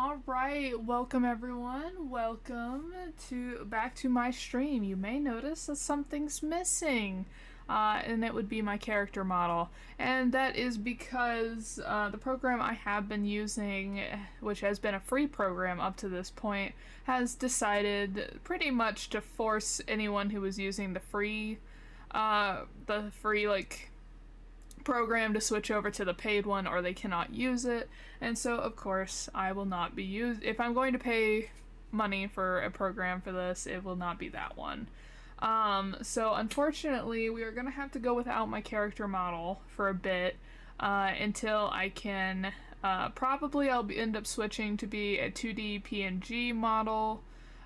All right, welcome everyone. Welcome to back to my stream. You may notice that something's missing, and it would be my character model. And that is because the program I have been using, which has been a free program up to this point, has decided pretty much to force anyone who was using the free like program to switch over to the paid one or they cannot use it. And so of course I will not be used if I'm going to pay money for a program for this, it will not be that one. So unfortunately we are gonna have to go without my character model for a bit until I can probably end up switching to be a 2D PNG model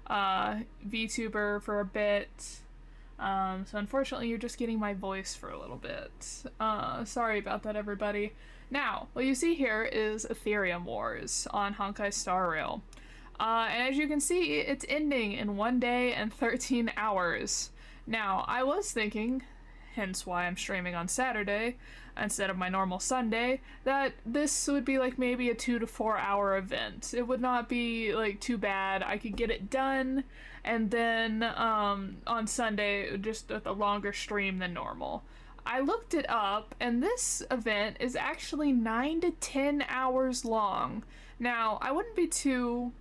VTuber for a bit. So unfortunately, you're just getting my voice for a little bit. Sorry about that, everybody. Now, what you see here is Ethereum Wars on Honkai Star Rail. And as you can see, it's ending in 1 day and 13 hours. Now, I was thinking, hence why I'm streaming on Saturday instead of my normal Sunday, that this would be like maybe a 2 to 4 hour event. It would not be like too bad. I could get it done, and then on Sunday just with a longer stream than normal. I looked it up, and this event is actually 9 to 10 hours long. Now, I wouldn't be too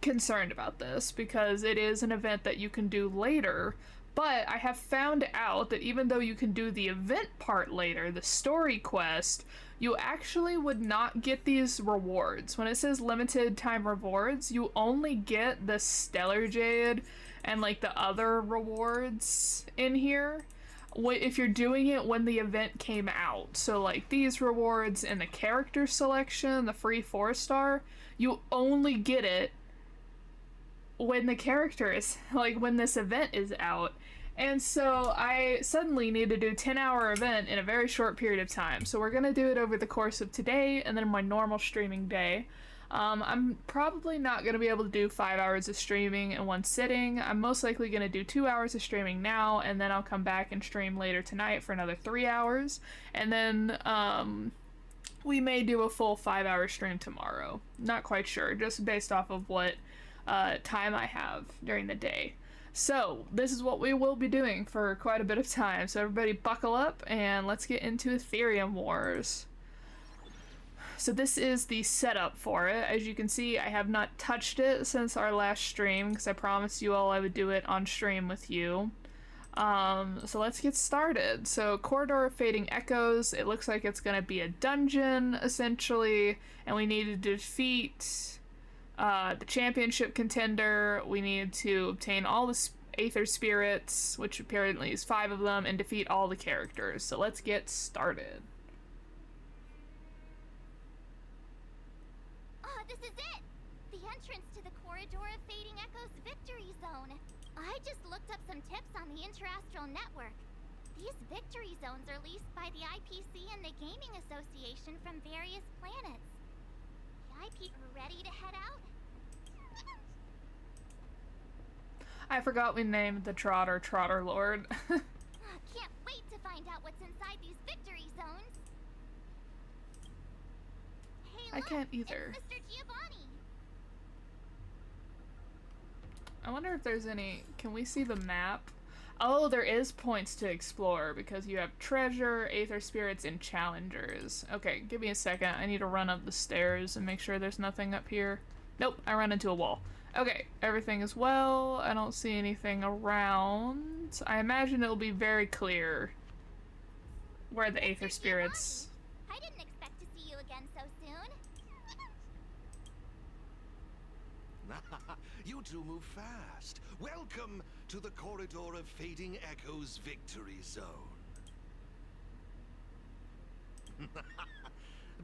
concerned about this because it is an event that you can do later, but I have found out that even though you can do the event part later, the story quest, you actually would not get these rewards. When it says limited time rewards, you only get the Stellar Jade and like the other rewards in here if you're doing it when the event came out. So like these rewards and the character selection, the free 4-star, you only get it when the character is, like, when this event is out. And so I suddenly need to do a 10-hour event in a very short period of time. So we're going to do it over the course of today and then my normal streaming day. I'm probably not going to be able to do 5 hours of streaming in one sitting. I'm most likely going to do 2 hours of streaming now, and then I'll come back and stream later tonight for another 3 hours. And then we may do a full 5-hour stream tomorrow. Not quite sure, just based off of what time I have during the day. So this is what we will be doing for quite a bit of time. So everybody buckle up and let's get into Ethereum Wars. So this is the setup for it. As you can see, I have not touched it since our last stream because I promised you all I would do it on stream with you. So let's get started. So Corridor of Fading Echoes, it looks like it's going to be a dungeon essentially, and we need to defeat the championship contender. We need to obtain all the Aether Spirits, which apparently is 5 of them, and defeat all the characters. So let's get started. Oh, this is it! The entrance to the Corridor of Fading Echoes Victory Zone. I just looked up some tips on the Interastral Network. These victory zones are leased by the IPC and the Gaming Association from various planets. The IP ready to head out? I forgot we named the Trotter Lord. Can't wait to find out what's inside these victory zones. Hey, look, I can't either. it's Mr. Giovanni. I wonder if there's any... Can we see the map? Oh, there is points to explore because you have treasure, Aether Spirits, and challengers. Okay, give me a second. I need to run up the stairs and make sure there's nothing up here. Nope, I ran into a wall. Okay, everything is well. I don't see anything around. I imagine it'll be very clear where the Aether Spirits... I didn't expect to see you again so soon. You two move fast. Welcome to the Corridor of Fading Echoes Victory Zone.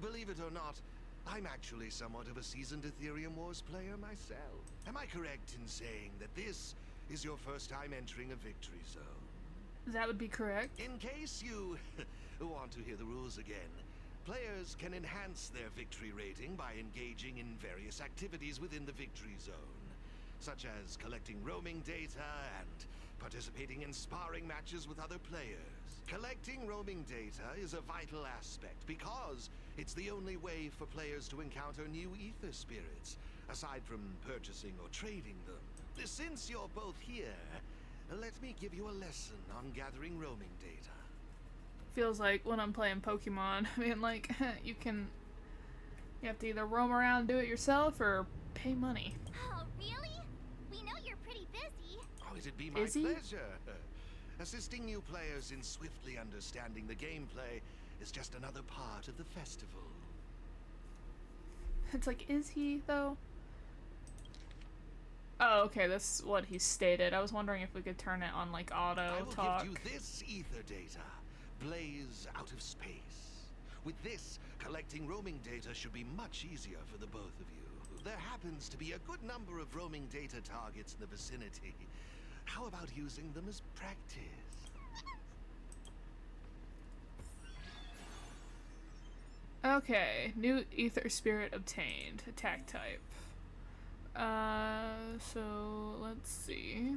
Believe it or not, I'm actually somewhat of a seasoned Ethereum Wars player myself. Am I correct in saying that this is your first time entering a victory zone? That would be correct. In case you want to hear the rules again, players can enhance their victory rating by engaging in various activities within the victory zone, such as collecting roaming data and participating in sparring matches with other players. Collecting roaming data is a vital aspect because It's the only way for players to encounter new ether spirits, aside from purchasing or trading them. Since you're both here, let me give you a lesson on gathering roaming data. Feels like when I'm playing Pokemon. I mean, like, you have to either roam around and do it yourself or pay money. Oh, really? We know you're pretty busy. Oh, it'd be my pleasure. Assisting new players in swiftly understanding the gameplay is just another part of the festival. It's like, is he, though? Oh, okay, that's what he stated. I was wondering if we could turn it on, like, auto talk. I will give you this ether data. Blaze out of space. With this, collecting roaming data should be much easier for the both of you. There happens to be a good number of roaming data targets in the vicinity. How about using them as practice? Okay, new ether spirit obtained. Attack type. So let's see.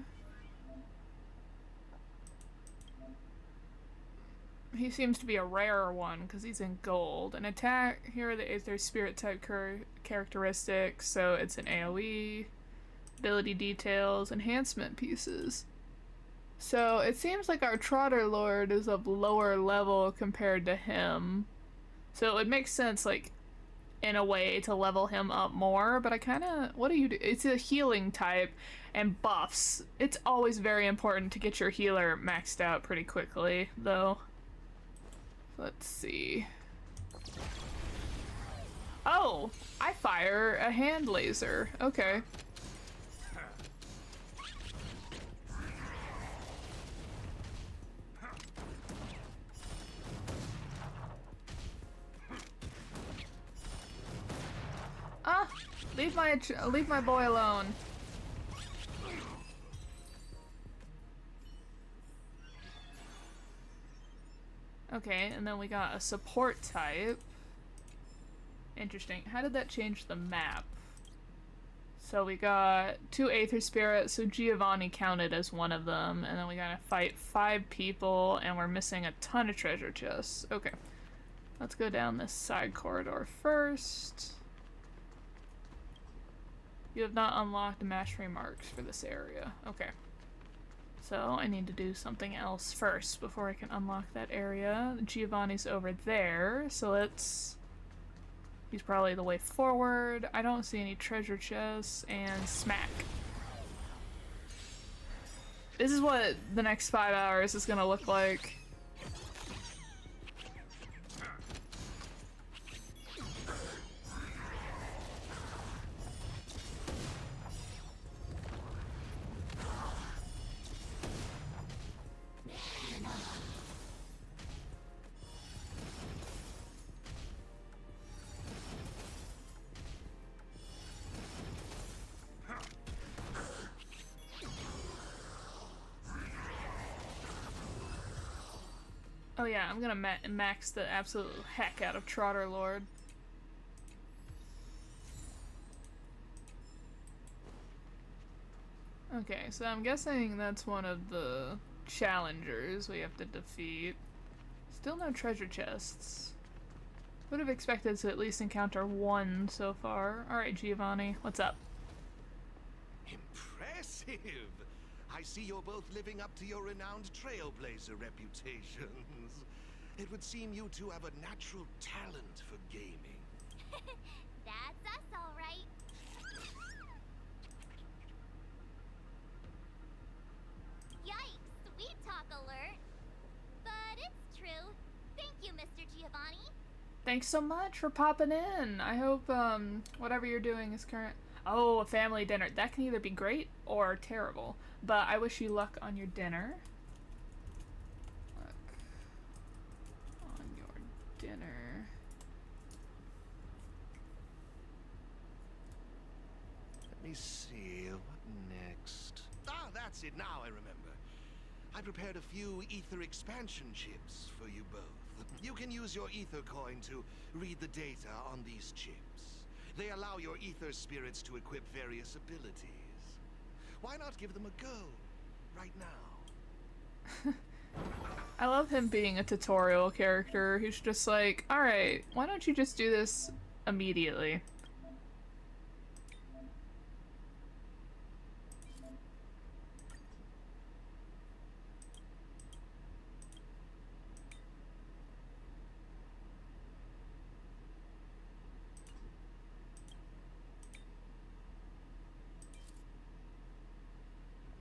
He seems to be a rarer one because he's in gold. An attack, here are the Aether Spirit type characteristics. So it's an AoE, ability details, enhancement pieces. So it seems like our Trotter Lord is of lower level compared to him. So it would make sense, like, in a way to level him up more, but I kind of, what do you do? It's a healing type and buffs. It's always very important to get your healer maxed out pretty quickly, though. Let's see. Oh, I fire a hand laser. Okay. Ah, leave my boy alone. Okay, and then we got a support type. Interesting. How did that change the map? So we got 2 Aether Spirits, so Giovanni counted as one of them, and then we gotta fight 5 people, and we're missing a ton of treasure chests. Okay. Let's go down this side corridor first. You have not unlocked mastery marks for this area. Okay. So I need to do something else first before I can unlock that area. Giovanni's over there, so let's... He's probably the way forward. I don't see any treasure chests, and smack. This is what the next 5 hours is gonna look like. Oh yeah, I'm gonna max the absolute heck out of Trotter Lord. Okay, so I'm guessing that's one of the challengers we have to defeat. Still no treasure chests. Would have expected to at least encounter one so far. Alright, Giovanni, what's up? Impressive! I see you're both living up to your renowned trailblazer reputations. It would seem you two have a natural talent for gaming. That's us, all right. Yikes, sweet talk alert. But it's true. Thank you, Mr. Giovanni. Thanks so much for popping in. I hope whatever you're doing is current. Oh, a family dinner. That can either be great or terrible. But I wish you luck on your dinner. Luck on your dinner. Let me see, what next? Ah, that's it, now I remember. I prepared a few ether expansion chips for you both. You can use your ether coin to read the data on these chips. They allow your ether spirits to equip various abilities. Why not give them a go right now? I love him being a tutorial character who's just like, alright, why don't you just do this immediately?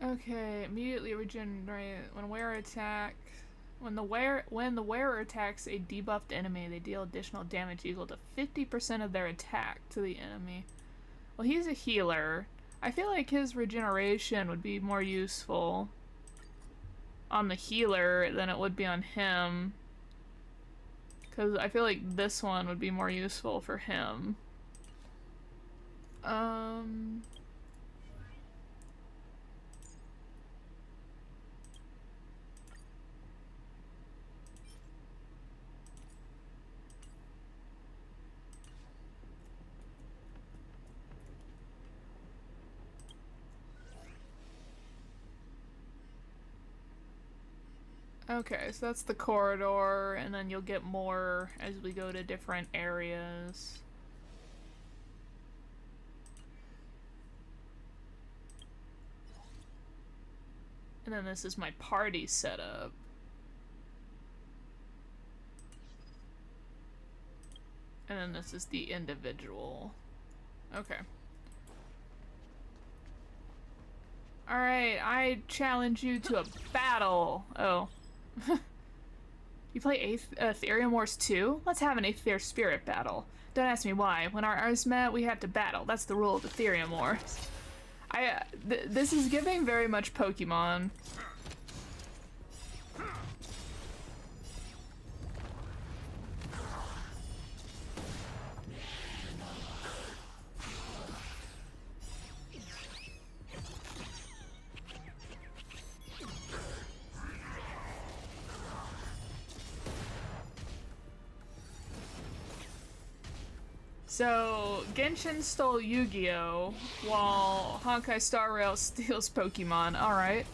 Okay, immediately regenerate when wearer attack. When the wearer attacks a debuffed enemy, they deal additional damage equal to 50% of their attack to the enemy. Well, he's a healer. I feel like his regeneration would be more useful on the healer than it would be on him. Because I feel like this one would be more useful for him. Okay, so that's the corridor, and then you'll get more as we go to different areas. And then this is my party setup. And then this is the individual. Okay. Alright, I challenge you to a battle. Oh. You play Ethereum Wars 2? Let's have an Aether Spirit battle. Don't ask me why. When our eyes met, we had to battle. That's the rule of Ethereum Wars. This is giving very much Pokemon. So, Genshin stole Yu-Gi-Oh! While Honkai Star Rail steals Pokemon. Alright.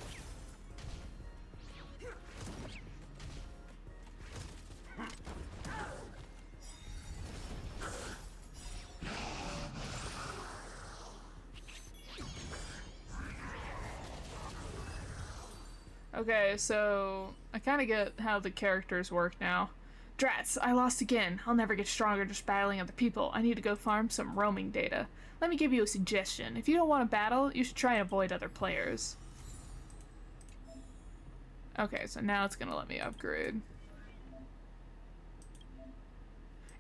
Okay, so I kind of get how the characters work now. Drats, I lost again. I'll never get stronger just battling other people. I need to go farm some roaming data. Let me give you a suggestion. If you don't want to battle, you should try and avoid other players. Okay, so now it's gonna let me upgrade.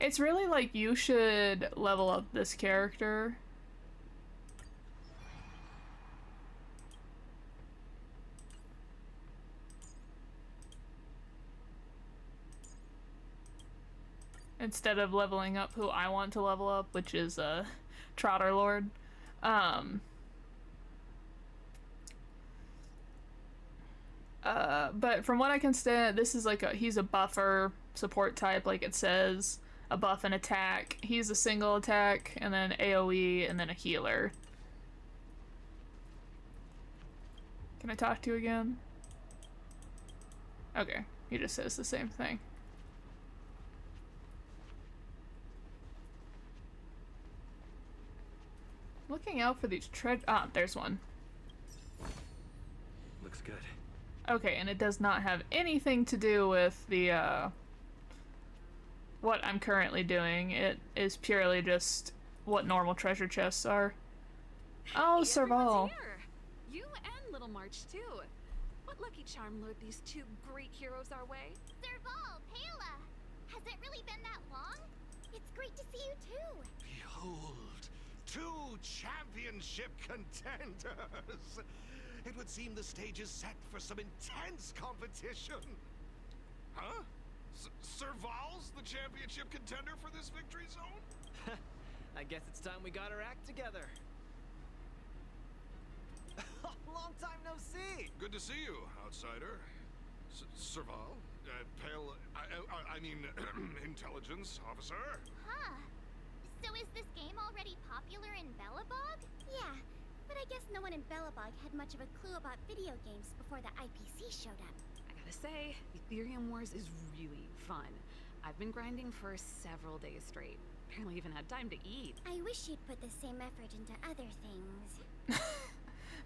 It's really like you should level up this character. Instead of leveling up who I want to level up, which is Trotter Lord. But from what I can stand, this is like he's a buffer support type, like it says. A buff and attack. He's a single attack, and then AoE, and then a healer. Can I talk to you again? Okay, he just says the same thing. Looking out for these there's one. Looks good. Okay, and it does not have anything to do with the, what I'm currently doing. It is purely just what normal treasure chests are. Oh, Serval. You and Little March, too. What lucky charm lured these two great heroes our way? Serval, Pela! Has it really been that long? It's great to see you too! Behold, two championship contenders! It would seem the stage is set for some intense competition. Huh? Serval's the championship contender for this victory zone? I guess it's time we got our act together. Long time no see! Good to see you, outsider. Serval? Pale... I mean, intelligence officer? Huh. So is this game already popular in Belobog? Yeah, but I guess no one in Belobog had much of a clue about video games before the IPC showed up. Gotta say, Ethereum Wars is really fun. I've been grinding for several days straight. Barely even had time to eat. I wish you'd put the same effort into other things.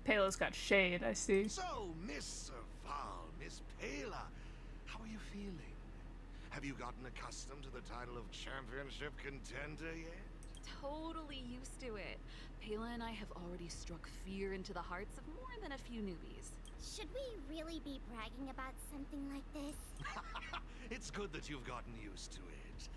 Pela's got shade, I see. So, Miss Serval, Miss Pela, how are you feeling? Have you gotten accustomed to the title of championship contender yet? Totally used to it. Pela and I have already struck fear into the hearts of more than a few newbies. Should we really be bragging about something like this? It's good that you've gotten used to it.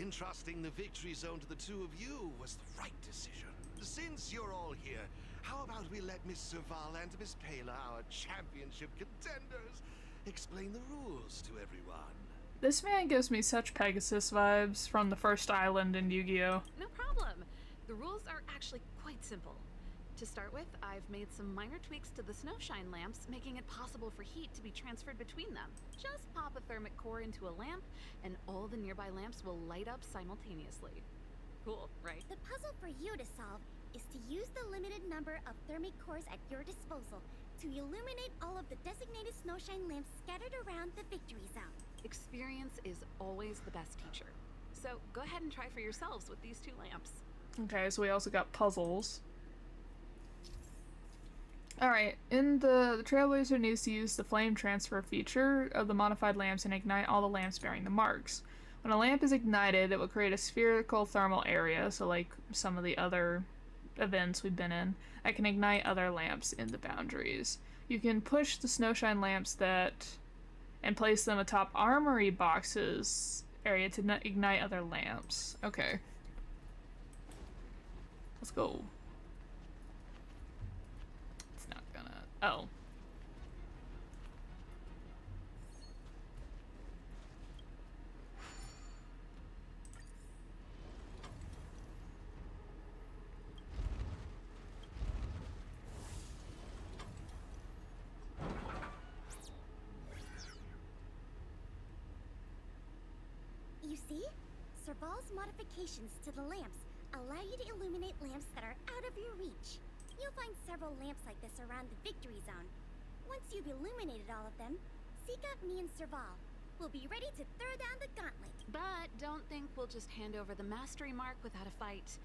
Entrusting the victory zone to the two of you was the right decision. Since you're all here, how about we let Miss Serval and Miss Pela, our championship contenders, explain the rules to everyone? This man gives me such Pegasus vibes from the first island in Yu-Gi-Oh! No problem. The rules are actually quite simple. To start with, I've made some minor tweaks to the snowshine lamps, making it possible for heat to be transferred between them. Just pop a thermic core into a lamp, and all the nearby lamps will light up simultaneously. Cool, right? The puzzle for you to solve is to use the limited number of thermic cores at your disposal to illuminate all of the designated snowshine lamps scattered around the victory zone. Experience is always the best teacher. So go ahead and try for yourselves with these 2 lamps. Okay, so we also got puzzles. Alright, in the Trailblazer needs to use the flame transfer feature of the modified lamps and ignite all the lamps bearing the marks. When a lamp is ignited, it will create a spherical thermal area, so like some of the other events we've been in, that can ignite other lamps in the boundaries. You can push the snowshine lamps and place them atop armory boxes area to ignite other lamps. Okay. Let's go. It's not gonna... Oh. You see? Serval's modifications to the lamps allow you to illuminate lamps that are out of your reach. You'll find several lamps like this around the victory zone. Once you've illuminated all of them, seek out me and Serval. We'll be ready to throw down the gauntlet. But don't think we'll just hand over the mastery mark without a fight.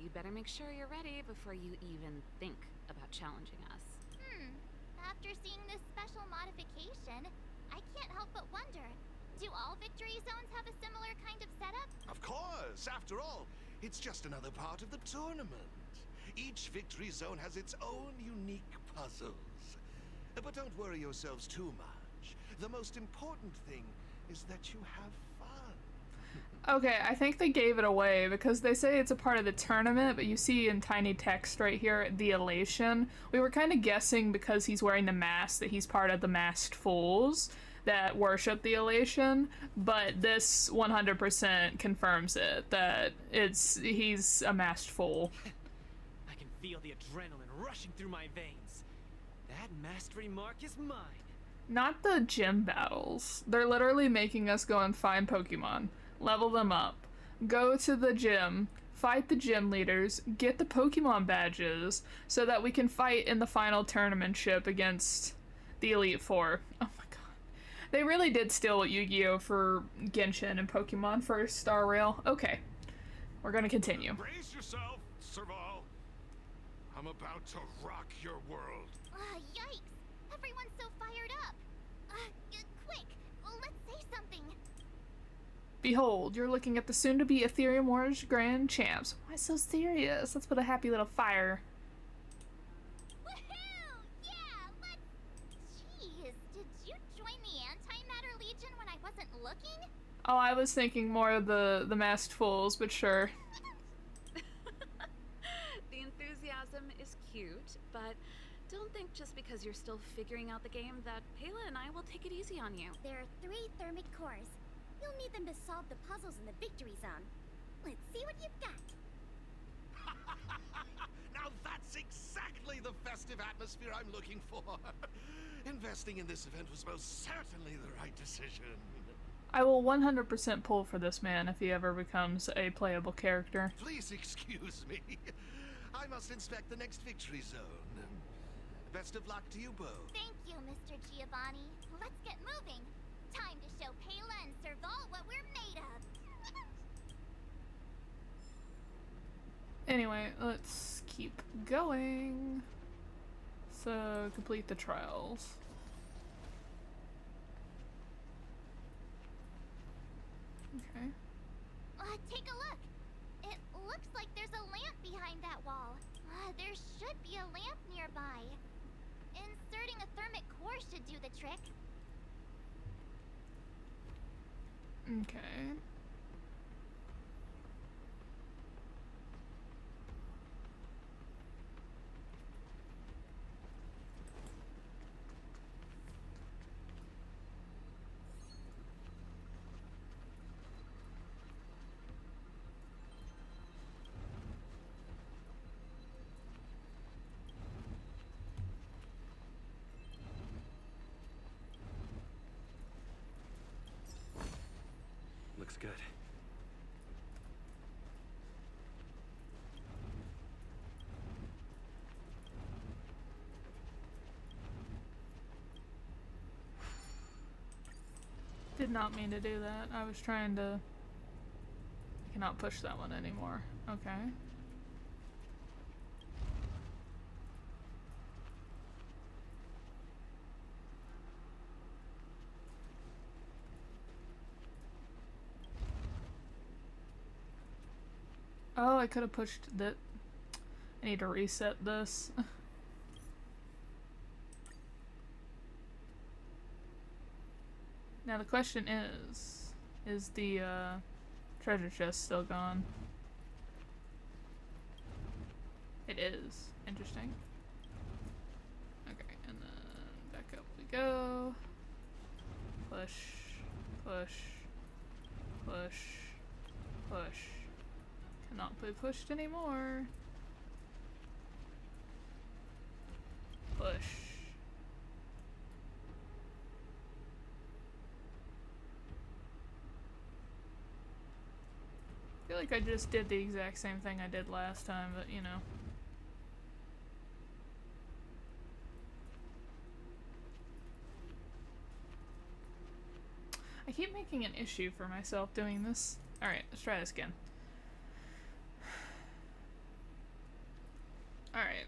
You better make sure you're ready before you even think about challenging us. After seeing this special modification, I can't help but wonder, do all victory zones have a similar kind of setup? Of course! After all, it's just another part of the tournament. Each victory zone has its own unique puzzles. But don't worry yourselves too much. The most important thing is that you have fun. Okay, I think they gave it away because they say it's a part of the tournament, but you see in tiny text right here, the elation. We were kind of guessing because he's wearing the mask that he's part of the masked fools that worship the elation, but this 100% confirms it, that he's a masked fool. I can feel the adrenaline rushing through my veins. That mastery mark is mine. Not the gym battles. They're literally making us go and find Pokemon, level them up, go to the gym, fight the gym leaders, get the Pokemon badges, so that we can fight in the final tournament ship against the Elite Four. Oh my god. They really did steal Yu-Gi-Oh! For Genshin and Pokemon for Star Rail. Okay. We're gonna continue. Brace yourself, Serval. I'm about to rock your world. Yikes! Everyone's so fired up! Quick! Let's say something! Behold, you're looking at the soon-to-be Ethereum Wars Grand Champs. Why so serious? Let's put a happy little fire. Woohoo! Yeah, let's... Jeez, did you join the Antimatter Legion when I wasn't looking? Oh, I was thinking more of the masked fools, but sure. The enthusiasm is cute, but don't think just because you're still figuring out the game that Pela and I will take it easy on you. There are 3 thermic cores. You'll need them to solve the puzzles in the victory zone. Let's see what you've got. Now that's exactly the festive atmosphere I'm looking for. Investing in this event was most certainly the right decision. I will 100% pull for this man if he ever becomes a playable character. Please excuse me. I must inspect the next victory zone. Best of luck to you both. Thank you, Mr. Giovanni. Let's get moving. Time to show Pela and Serval what we're made of. Anyway, let's keep going. So, complete the trials. Okay. Take a look. It looks like there's a lamp behind that wall. There should be a lamp nearby. Inserting a thermic core should do the trick. Okay. Looks good. Did not mean to do that. I was trying to... I cannot push that one anymore. Okay. Oh, I could have pushed that. I need to reset this. Now the question is the treasure chest still gone? It is. Interesting. Okay, and then back up we go. Push, push, push, push. Cannot be pushed anymore. Push. I feel like I just did the exact same thing I did last time, but you know. I keep making an issue for myself doing this. Alright, let's try this again. Alright.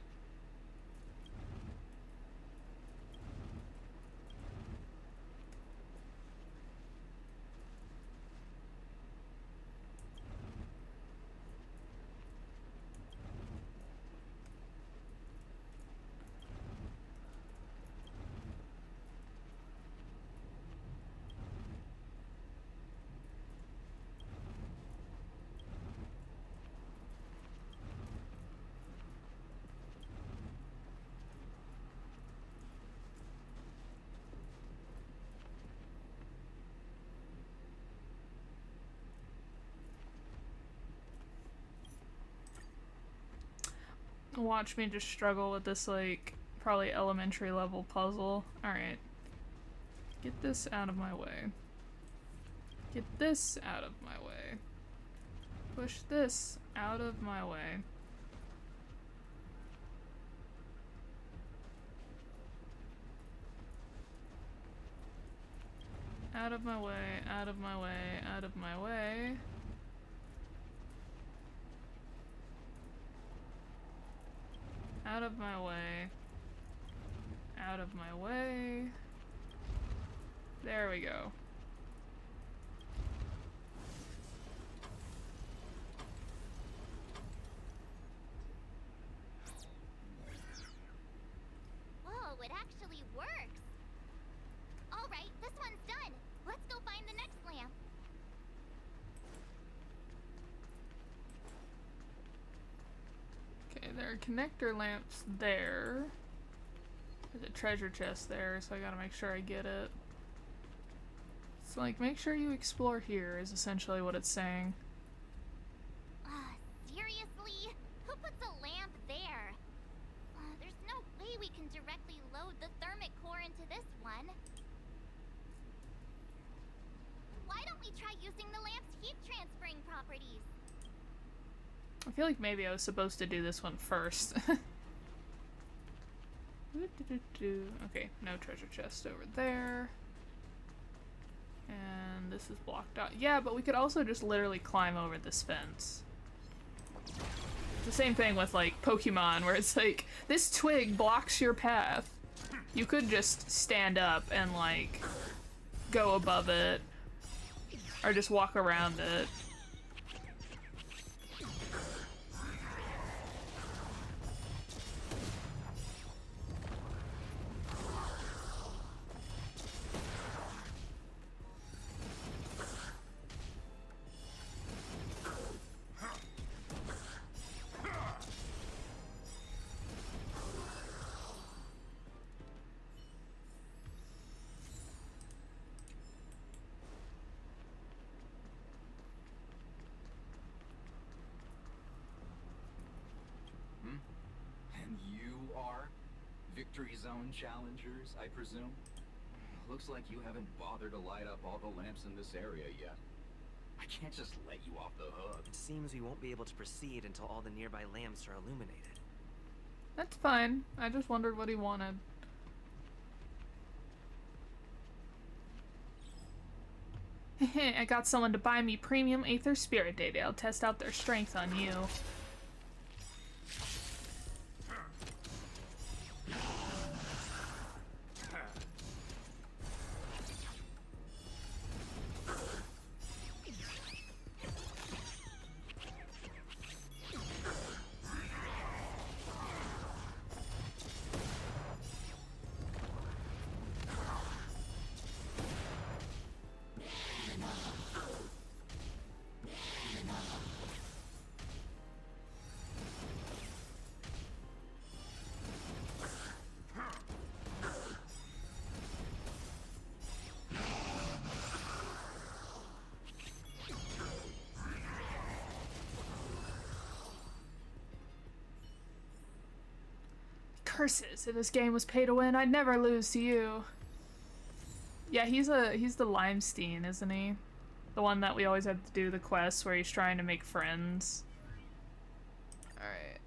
Watch me just struggle with this, like, probably elementary level puzzle. Alright. Get this out of my way. Get this out of my way. Push this out of my way. Out of my way, out of my way, out of my way. Out of my way. Out of my way. There we go. Whoa, it actually works. All right, this one's done. Let's go find the next lamp. Okay, there are connector lamps there. There's a treasure chest there, so I gotta make sure I get it. So, like, make sure you explore here is essentially what it's saying. Seriously? Who puts a lamp there? There's no way we can directly load the thermic core into this one. Why don't we try using the lamp's heat transferring properties? I feel like maybe I was supposed to do this one first. Okay, no treasure chest over there. And this is blocked out. Yeah, but we could also just literally climb over this fence. It's the same thing with, like, Pokemon, where it's like, this twig blocks your path. You could just stand up and, like, go above it. Or just walk around it. Victory Zone challengers, I presume? Looks like you haven't bothered to light up all the lamps in this area yet. I can't just let you off the hook. It seems we won't be able to proceed until all the nearby lamps are illuminated. That's fine. I just wondered what he wanted. I got someone to buy me premium Aether Spirit data. I'll test out their strength on you. Curses, if this game was pay to win, I'd never lose to you. Yeah, he's the Limestein, isn't he? The one that we always have to do the quests where he's trying to make friends. Alright.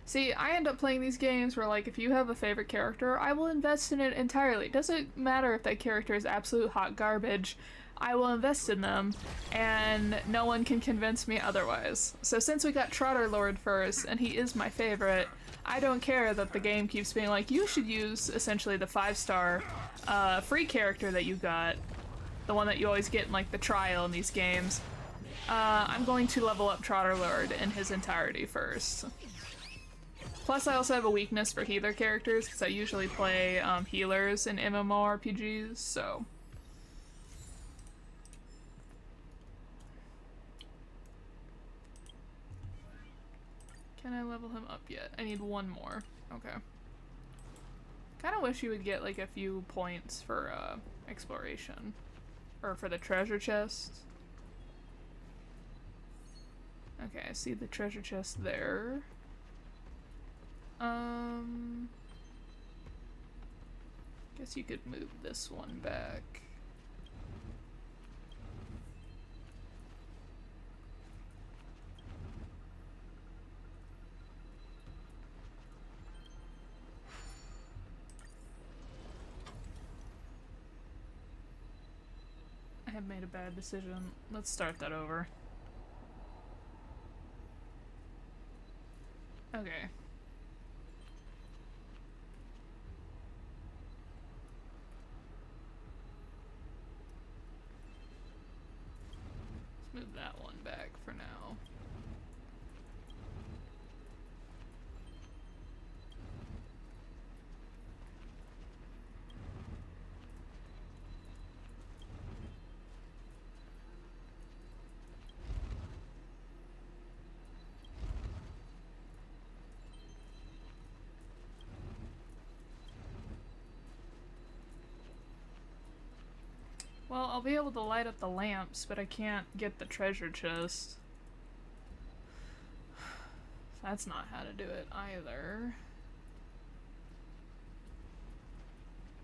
See, I end up playing these games where, like, if you have a favorite character, I will invest in it entirely. It doesn't matter if that character is absolute hot garbage. I will invest in them, and no one can convince me otherwise. So since we got Trotter Lord first, and he is my favorite, I don't care that the game keeps being like, you should use, essentially, the 5-star free character that you got. The one that you always get in, like, the trial in these games. I'm going to level up Trotter Lord in his entirety first. Plus, I also have a weakness for healer characters, because I usually play healers in MMORPGs, so... Can I level him up yet? I need one more. Okay. Kinda wish you would get like a few points for exploration. Or for the treasure chest. Okay, I see the treasure chest there. Guess you could move this one back. I have made a bad decision. Let's start that over. Okay. Let's move that one back for now. Well, I'll be able to light up the lamps, but I can't get the treasure chest. That's not how to do it either.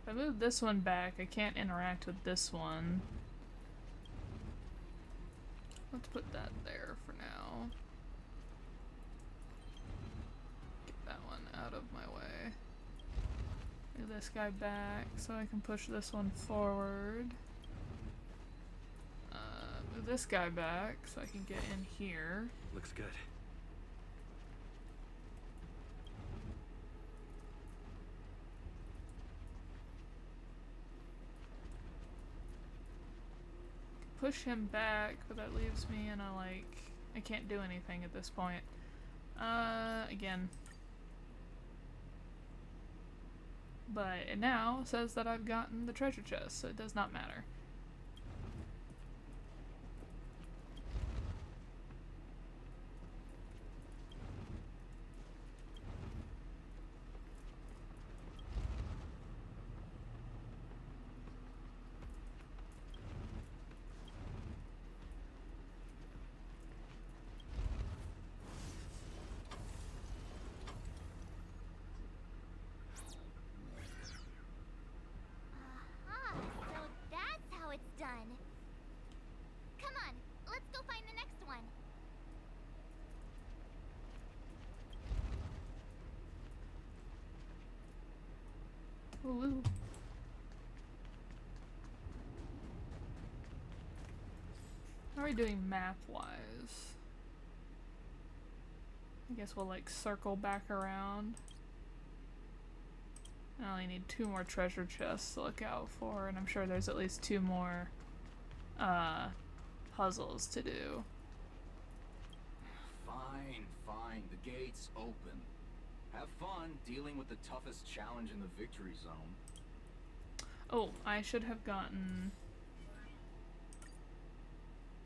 If I move this one back, I can't interact with this one. Let's put that there for now. Get that one out of my way. Move this guy back so I can push this one forward. Move this guy back so I can get in here. Looks good. Push him back, but that leaves me in a, like, I can't do anything at this point. Again. But it now says that I've gotten the treasure chest, so it does not matter. Aha, so that's how it's done. Come on, let's go find the next one. Ooh. How are we doing map-wise? I guess we'll like circle back around. I only need 2 more treasure chests to look out for, and I'm sure there's at least 2 more puzzles to do. Fine, fine. The gate's open. Have fun dealing with the toughest challenge in the victory zone. Oh, I should have gotten...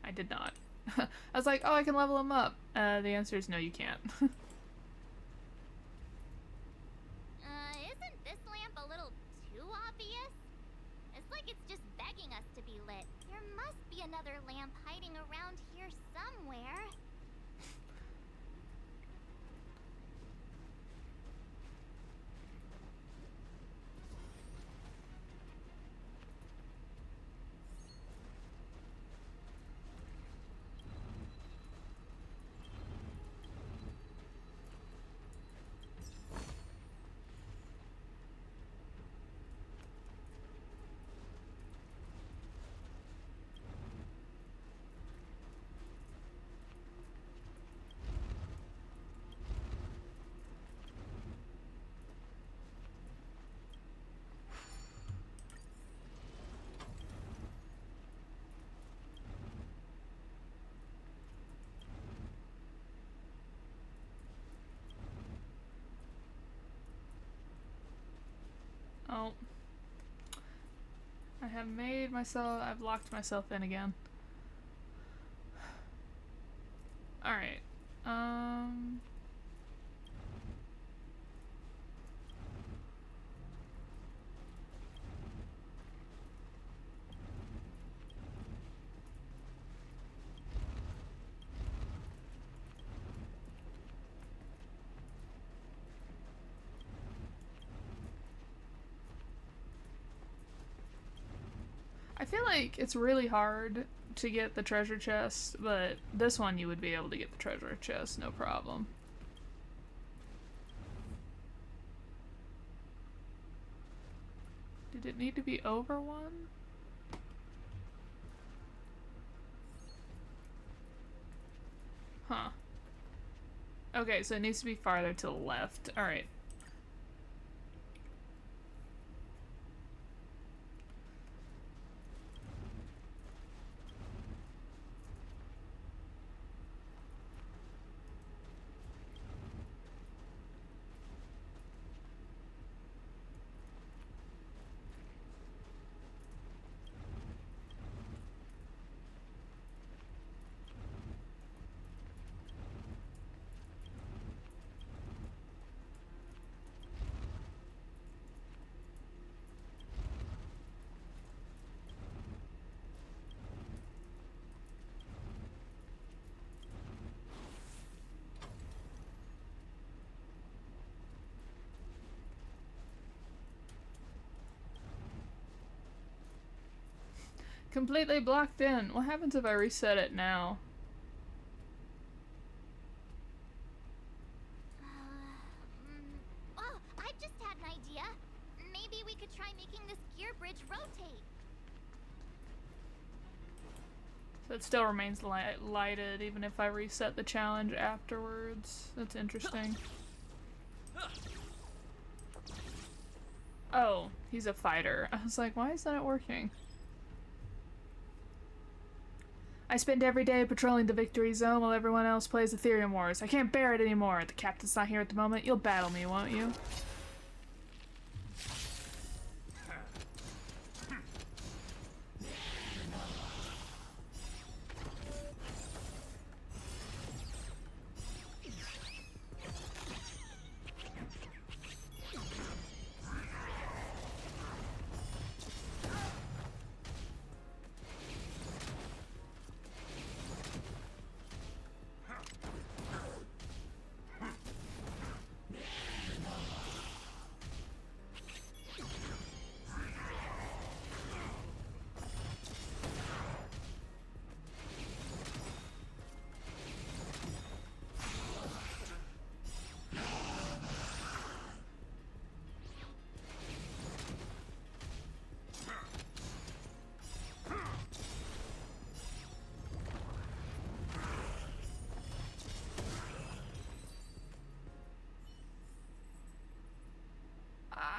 I did not. I was like, oh, I can level him up. The answer is no, you can't. Isn't this lamp a little too obvious? It's like it's just begging us to be lit. There must be another lamp hiding around here somewhere. Oh. I have made myself... I've locked myself in again. Alright. I feel like it's really hard to get the treasure chest, but this one you would be able to get the treasure chest, no problem. Did it need to be over one? Huh. Okay, so it needs to be farther to the left. Alright. Completely blocked in. What happens if I reset it now? bridge rotate. So it still remains lighted even if I reset the challenge afterwards. That's interesting. Oh, he's a fighter. I was like, why is that not working? I spend every day patrolling the victory zone while everyone else plays Ethereum Wars. I can't bear it anymore. The captain's not here at the moment. You'll battle me, won't you?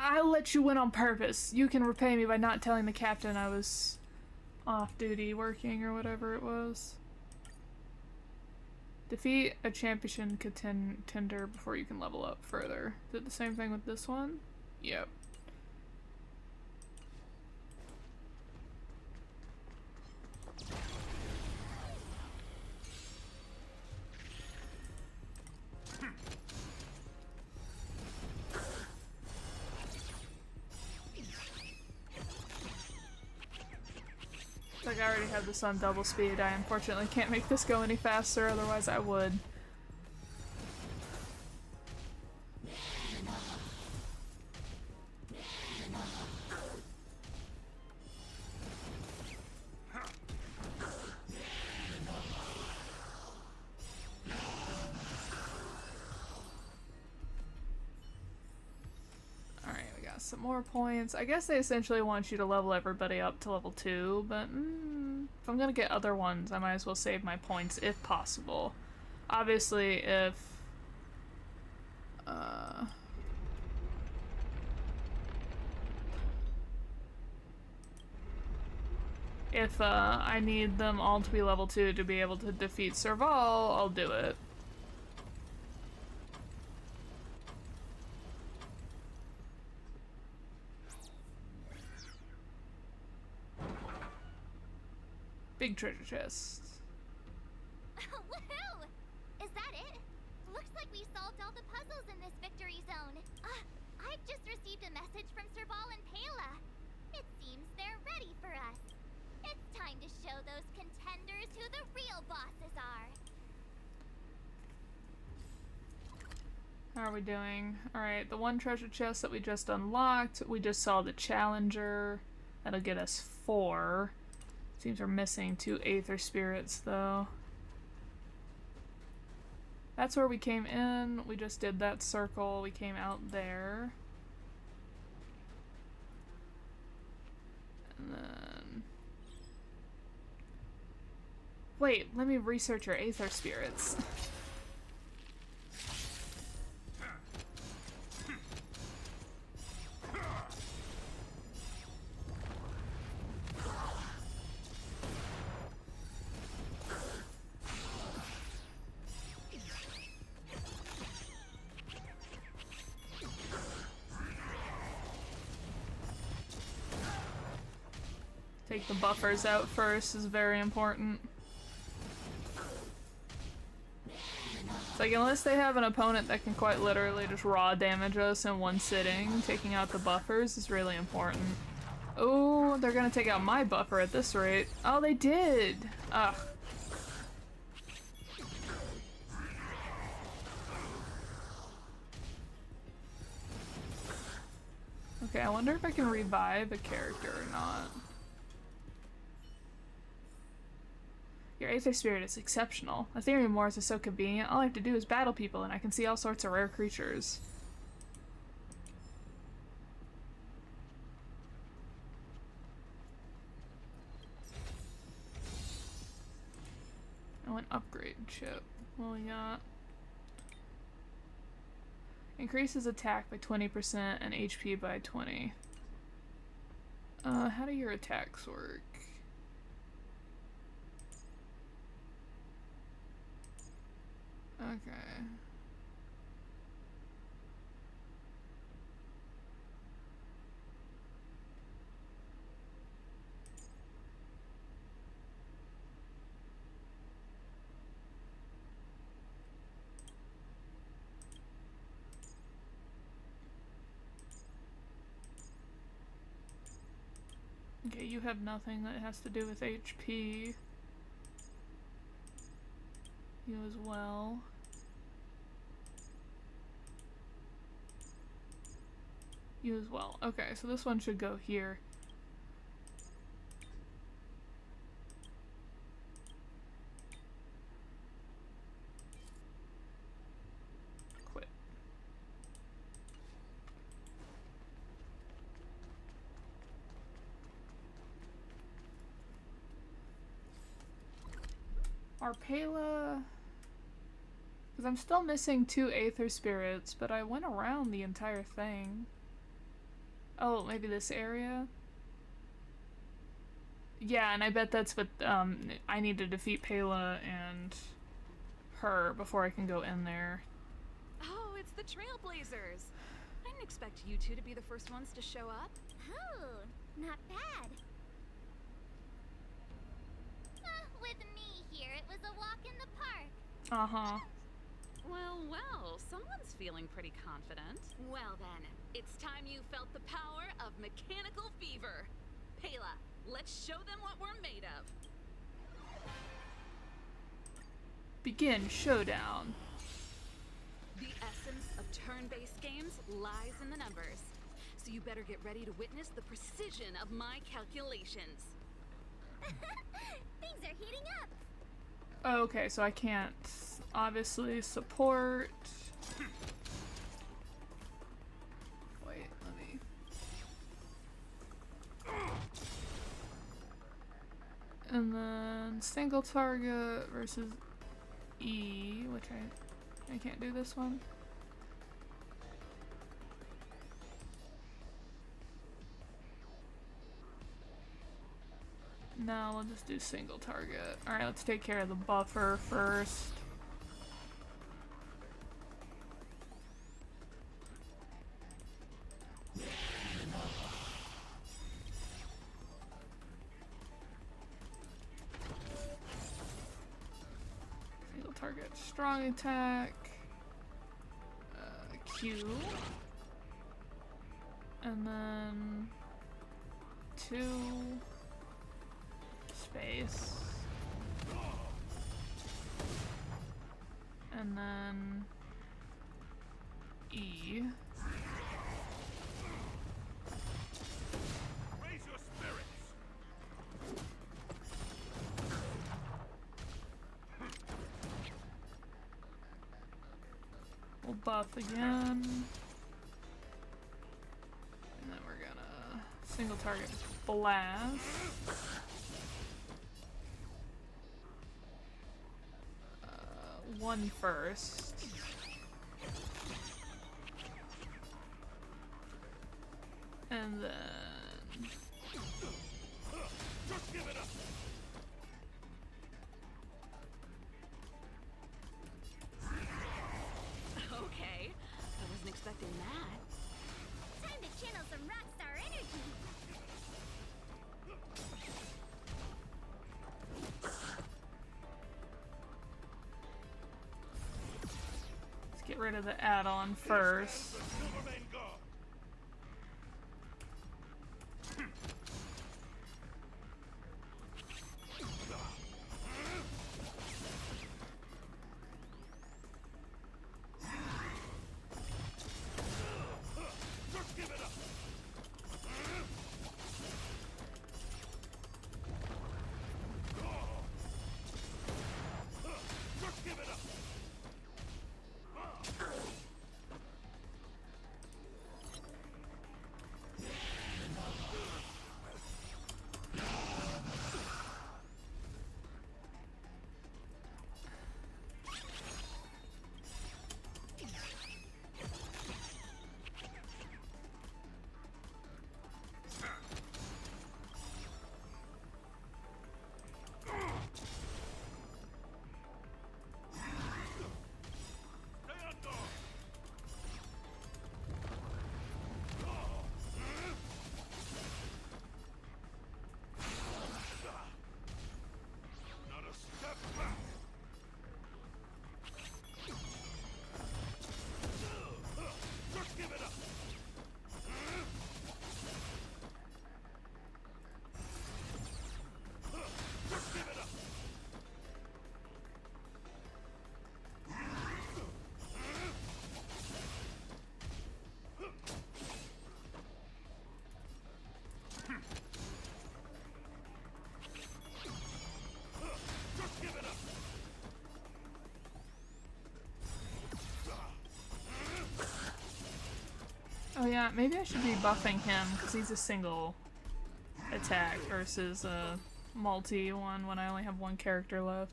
I'll let you win on purpose. You can repay me by not telling the captain I was off duty working or whatever it was. Defeat a champion contender before you can level up further. Is it the same thing with this one? Yep. Like I already have this on double speed. I unfortunately can't make this go any faster, otherwise I would. Some more points. I guess they essentially want you to level everybody up to level 2, but if I'm gonna get other ones, I might as well save my points if possible. Obviously, if I need them all to be level 2 to be able to defeat Serval, I'll do it. Big treasure chest. Woohoo! Is that it? Looks like we solved all the puzzles in this victory zone. I've just received a message from Serval and Pela. It seems they're ready for us. It's time to show those contenders who the real bosses are. How are we doing? Alright, the one treasure chest that we just unlocked, we just saw the challenger. That'll get us 4. Seems we're missing 2 Aether Spirits, though. That's where we came in. We just did that circle. We came out there. And then... Wait, let me research your Aether Spirits. Take the buffers out first is very important. It's like, unless they have an opponent that can quite literally just raw damage us in one sitting, taking out the buffers is really important. Oh, they're gonna take out my buffer at this rate. Oh, they did! Ugh. Okay, I wonder if I can revive a character or not. Your Aether Spirit is exceptional. Ethereum Wars is so convenient. All I have to do is battle people and I can see all sorts of rare creatures. an upgrade chip. What we got? Increases attack by 20% and HP by 20. How do your attacks work? Okay. Okay, you have nothing that has to do with HP. You as well. You as well. Okay, so this one should go here. Quit. Arpela... Because I'm still missing 2 Aether Spirits, but I went around the entire thing. Oh, maybe this area? Yeah, and I bet that's what, I need to defeat Pela and her before I can go in there. Oh, it's the Trailblazers. I didn't expect you two to be the first ones to show up. Oh, not bad. With me here, it was a walk in the park. Uh-huh. Well, someone's feeling pretty confident. Well then, it's time you felt the power of mechanical fever. Pela, let's show them what we're made of. Begin showdown. The essence of turn-based games lies in the numbers. So you better get ready to witness the precision of my calculations. Things are heating up. Okay, so I can't obviously support. Wait, let me. And then single target versus E, which I can't do this one. No, we'll just do single target. Alright, let's take care of the buffer first. Single target, strong attack. Q. And then 2 space. And then E. Raise your spirits. We'll buff again. And then we're gonna single target blast. One first. And then Just give it up. Okay, I wasn't expecting that. Time to channel some rockstar energy. let's get rid of the add-on first. The Silvermane Guard. Just give it up. Just give it up. Yeah, maybe I should be buffing him because he's a single attack versus a multi one when I only have one character left.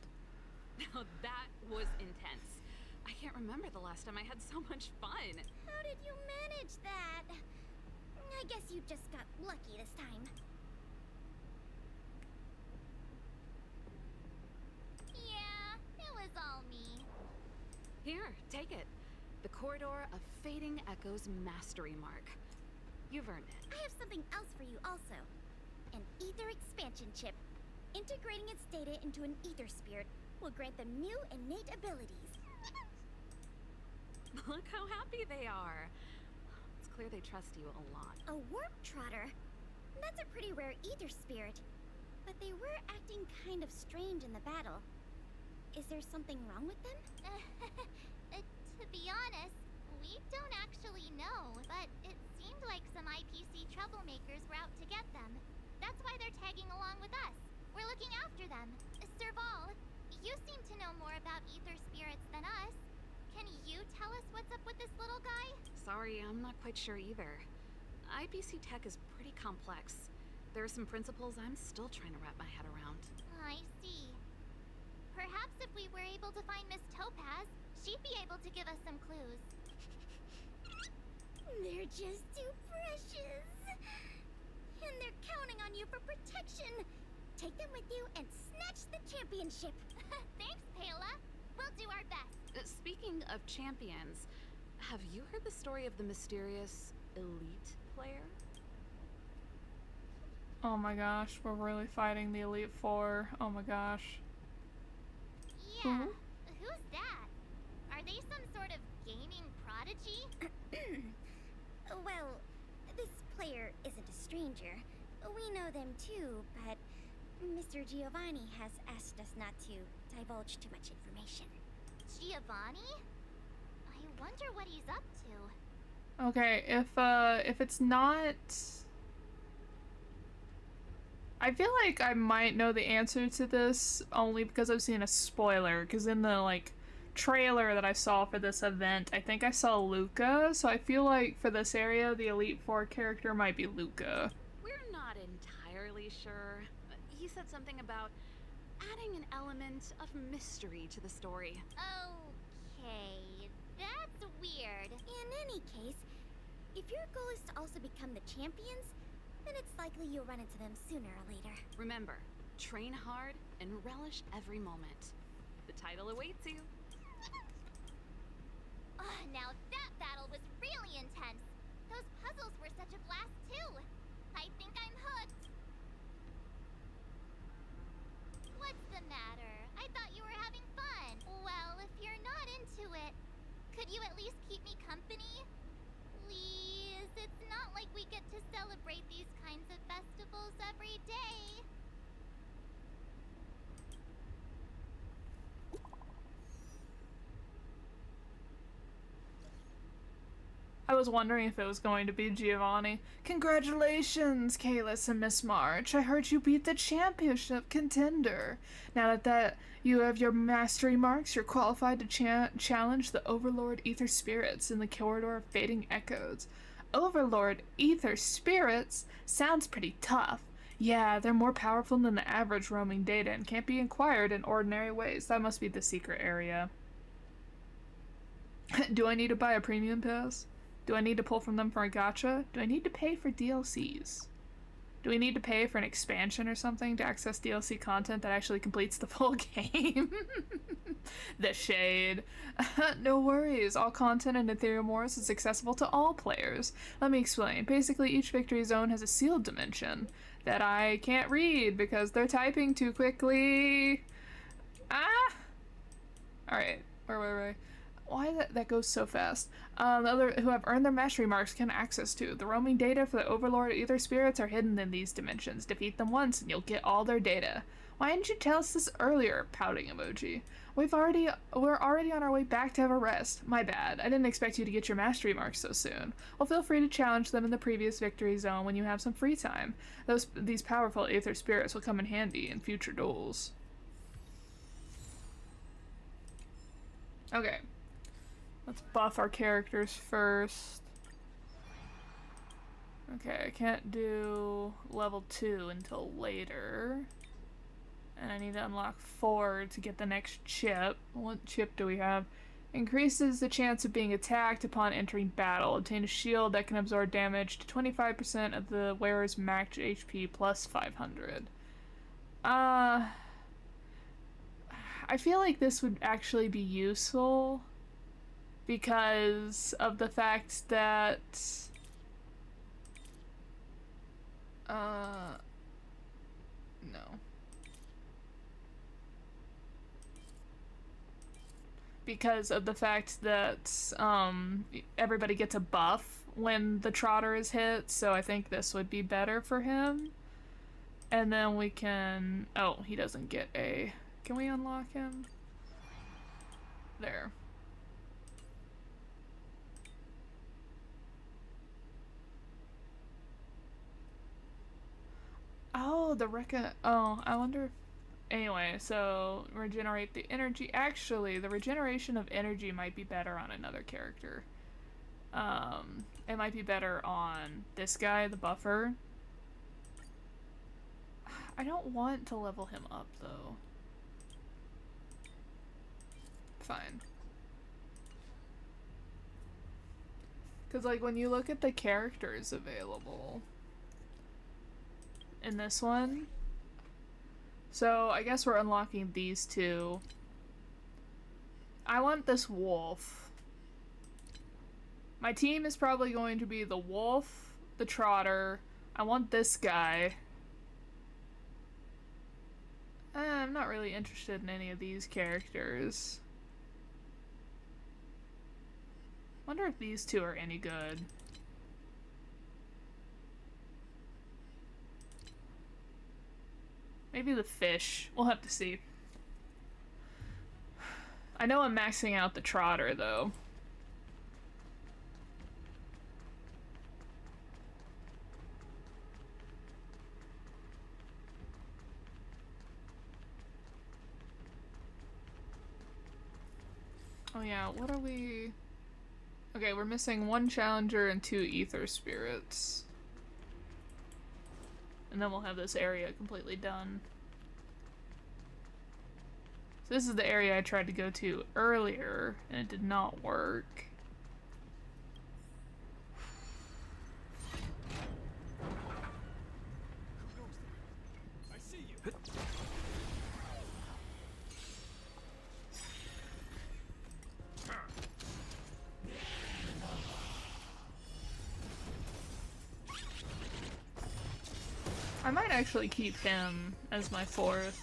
Now that was intense. I can't remember the last time I had so much fun. How did you manage that? I guess you just got lucky this time. Yeah, it was all me. Here, take it. The Corridor of Fading Echoes Mastery Mark. You've earned it. I have something else for you also. An ether expansion chip. Integrating its data into an ether spirit will grant them new innate abilities. Look how happy they are. It's clear they trust you a lot. A warp trotter? That's a pretty rare ether spirit. But they were acting kind of strange in the battle. Is there something wrong with them? To be honest, we don't actually know, but it seemed like some IPC troublemakers were out to get them. That's why they're tagging along with us. We're looking after them. Serval, you seem to know more about ether spirits than us. Can you tell us what's up with this little guy? Sorry, I'm not quite sure either. IPC tech is pretty complex. There are some principles I'm still trying to wrap my head around. I see. Perhaps if we were able to find Miss Topaz, she'd be able to give us some clues. They're just too precious. And they're counting on you for protection. Take them with you and snatch the championship. Thanks, Paola. We'll do our best. Speaking of champions, have you heard the story of the mysterious elite player? Oh my gosh, we're really fighting the Elite Four. Oh my gosh. Yeah. Who? Who's that? Are they some sort of gaming prodigy? Well, this player isn't a stranger. We know them too, but Mr. Giovanni has asked us not to divulge too much information. Giovanni? I wonder what he's up to. Okay, if it's not, I feel like I might know the answer to this only because I've seen a spoiler, because in the like trailer that I saw for this event, I think I saw Luca, so I feel like for this area the Elite Four character might be Luca. We're not entirely sure. He said something about adding an element of mystery to the story. Okay, that's weird. In any case, if your goal is to also become the champions, then it's likely you'll run into them sooner or later. Remember, train hard and relish every moment. The title awaits you. Now that battle was really intense. Those puzzles were such a blast too. I think I'm hooked. What's the matter? I thought you were having fun. Well, if you're not into it, could you at least keep me company? Please, it's not like we get to celebrate these kinds of festivals every day. I was wondering if it was going to be Giovanni. Congratulations, Kalis and Miss March. I heard you beat the championship contender. Now that you have your mastery marks, you're qualified to challenge the Overlord Ether Spirits in the Corridor of Fading Echoes. Overlord Ether Spirits? Sounds pretty tough. Yeah, they're more powerful than the average roaming data and can't be acquired in ordinary ways. That must be the secret area. Do I need to buy a premium pass? Do I need to pull from them for a gacha? Do I need to pay for DLCs? Do we need to pay for an expansion or something to access DLC content that actually completes the full game? The shade. No worries, all content in Ethereum Wars is accessible to all players. Let me explain. Basically, each victory zone has a sealed dimension that I can't read because they're typing too quickly. Ah! Alright, where were we? Why that goes so fast? Other who have earned their mastery marks can access to. The roaming data for the Overlord Ether Spirits are hidden in these dimensions. Defeat them once and you'll get all their data. Why didn't you tell us this earlier? Pouting emoji. We're already on our way back to have a rest. My bad. I didn't expect you to get your mastery marks so soon. Well, feel free to challenge them in the previous victory zone when you have some free time. These powerful Ether Spirits will come in handy in future duels. Okay. Let's buff our characters first. Okay, I can't do level 2 until later. And I need to unlock 4 to get the next chip. What chip do we have? Increases the chance of being attacked upon entering battle. Obtain a shield that can absorb damage to 25% of the wearer's max HP plus 500. I feel like this would actually be useful because of the fact that no. Because of the fact that everybody gets a buff when the trotter is hit, so I think this would be better for him. And then we can... Oh, he doesn't get a... Can we unlock him? There. Oh, the Recca... Oh, I wonder if... Anyway, so regenerate the energy. Actually, the regeneration of energy might be better on another character. It might be better on this guy, the buffer. I don't want to level him up, though. Fine. Because, like, when you look at the characters available in this one... So, I guess we're unlocking these two. I want this wolf. My team is probably going to be the wolf, the trotter. I want this guy. I'm not really interested in any of these characters. Wonder if these two are any good. Maybe the fish. We'll have to see. I know I'm maxing out the trotter, though. Oh yeah, what are we... Okay, we're missing 1 challenger and 2 ether spirits. And then we'll have this area completely done. So this is the area I tried to go to earlier, and it did not work. I see you. I might actually keep him as my 4th.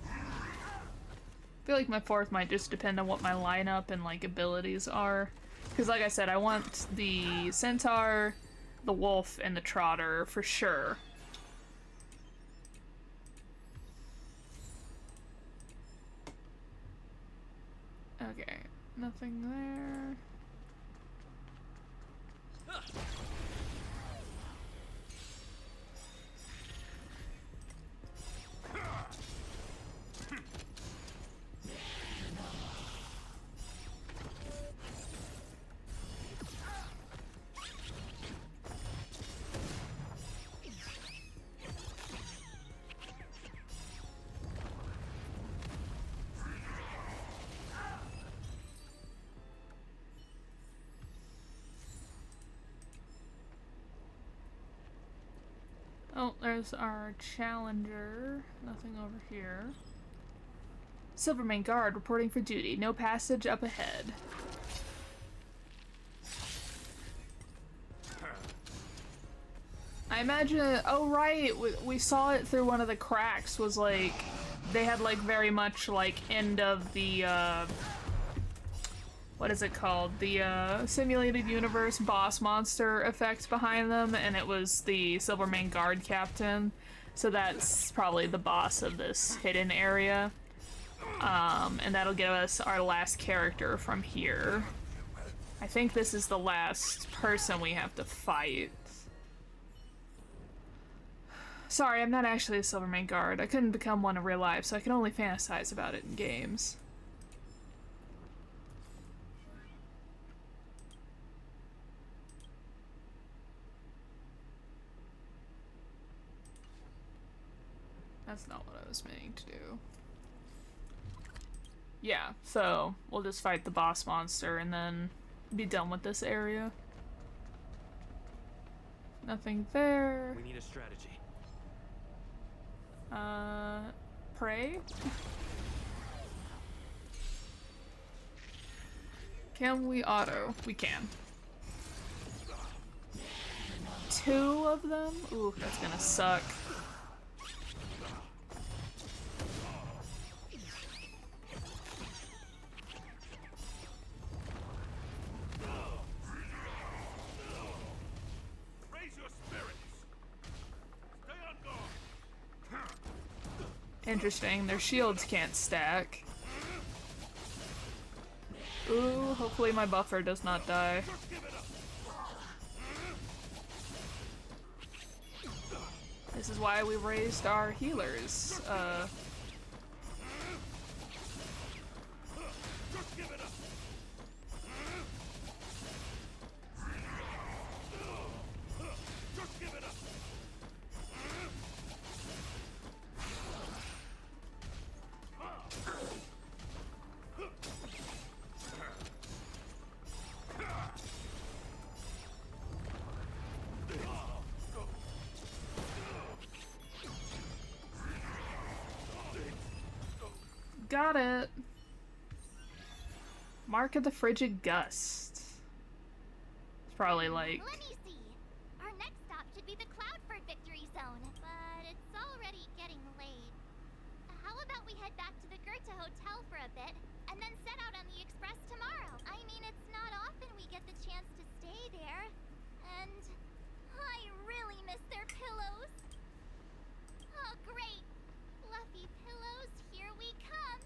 I feel like my 4th might just depend on what my lineup and like abilities are. Because like I said, I want the centaur, the wolf, and the trotter for sure. Okay, nothing there. Oh, there's our challenger. Nothing over here. Silvermane Guard reporting for duty. No passage up ahead. I imagine... Oh, right! We saw it through one of the cracks. Was like... They had like very much like end of the, what is it called? The simulated universe boss monster effect behind them, and it was the Silvermane Guard captain. So that's probably the boss of this hidden area. And that'll give us our last character from here. I think this is the last person we have to fight. Sorry, I'm not actually a Silvermane Guard. I couldn't become one in real life, so I can only fantasize about it in games. That's not what I was meaning to do. Yeah, so we'll just fight the boss monster and then be done with this area. Nothing there. We need a strategy. Pray? Can we auto? We can. 2 of them? Ooh, that's gonna suck. Interesting, their shields can't stack. Ooh, hopefully my buffer does not die. This is why we raised our healers. Got it. Mark of the Frigid Gust. It's probably like... Let me see. Our next stop should be the Cloudford Victory Zone, but it's already getting late. How about we head back to the Goethe Hotel for a bit, and then set out on the express tomorrow? I mean, it's not often we get the chance to stay there, and I really miss their pillows. Oh, great. Fluffy pillows, here we come.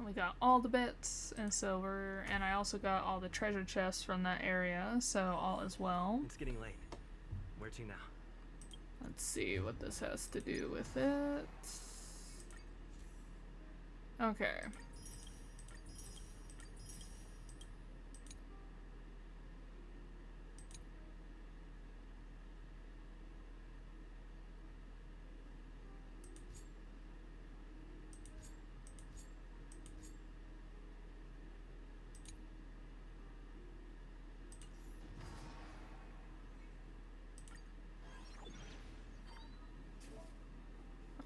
We got all the bits and silver, and I also got all the treasure chests from that area, so all is well. It's getting late. Where to now? Let's see what this has to do with it. Okay.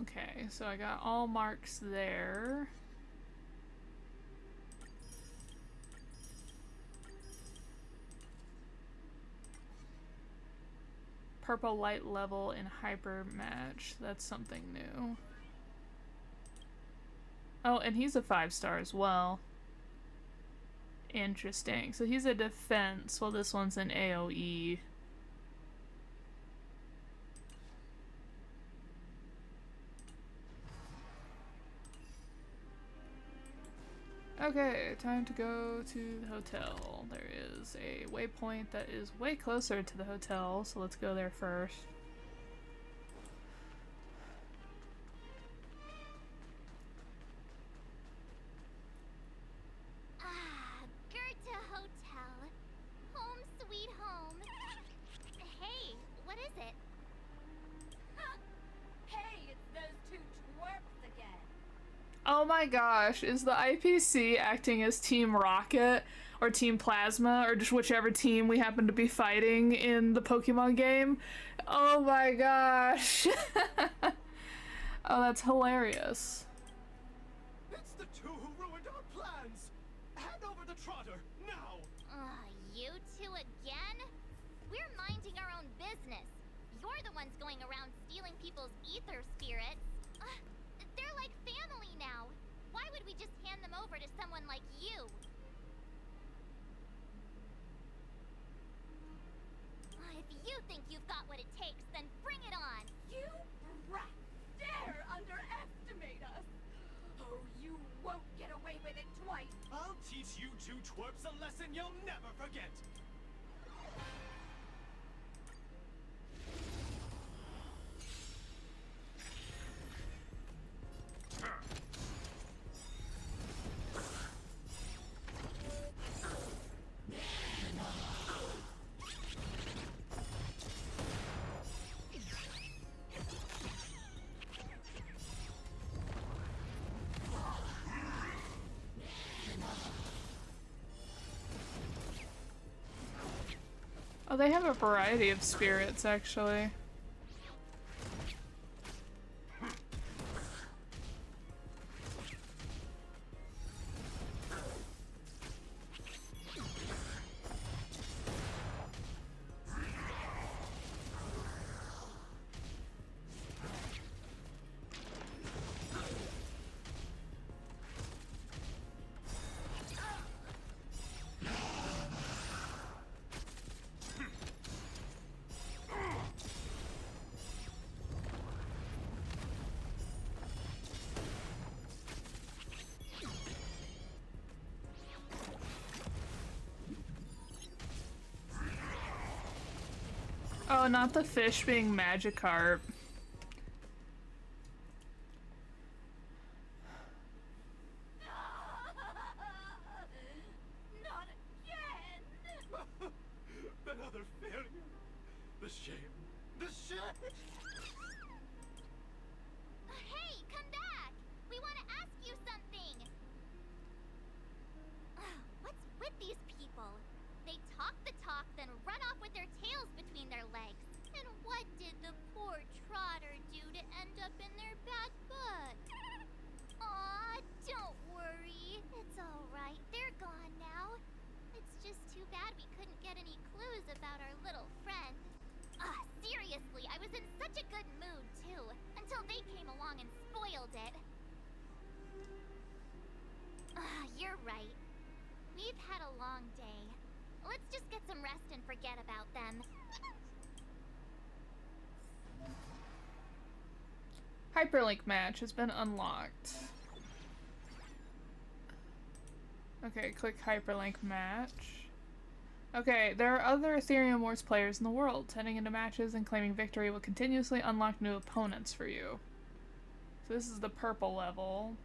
Okay, so I got all marks there. Purple light level in hyper match. That's something new. Oh, and he's a 5-star as well. Interesting. So he's a defense, while this one's an AoE. Okay, time to go to the hotel. There is a waypoint that is way closer to the hotel, so let's go there first. Ah, Goethe Hotel. Home sweet home. Hey, what is it? Hey, it's those 2 twerps again. Oh my gosh, is the IPC acting as Team Rocket or Team Plasma or just whichever team we happen to be fighting in the Pokemon game? Oh my gosh. Oh, that's hilarious. It's the 2 who ruined our plans! Hand over the trotter, now! You 2 again? We're minding our own business. You're the ones going around stealing people's ether spirits. They're like family now. Why would we just hand them over to someone like you? If you think you've got what it takes, then bring it on. You brats dare underestimate us. Oh, you won't get away with it twice. I'll teach you 2 twerps a lesson you'll never forget! Oh, they have a variety of spirits, actually. Oh, not the fish being Magikarp. Not again! Another failure. The shame. The shame. Hey, come back! We want to ask you something! What's with these people? They talk the talk, then run off with their tails between their legs. And what did the poor trotter do to end up in their back butt? Aw, don't worry. It's alright. They're gone now. It's just too bad we couldn't get any clues about our little friend. Seriously, I was in such a good mood, too. Until they came along and spoiled it. You're right. We've had a long day. Let's just get some rest and forget about them. Hyperlink match has been unlocked. Okay, click hyperlink match. Okay, there are other Ethereum Wars players in the world. Heading into matches and claiming victory will continuously unlock new opponents for you. So this is the purple level.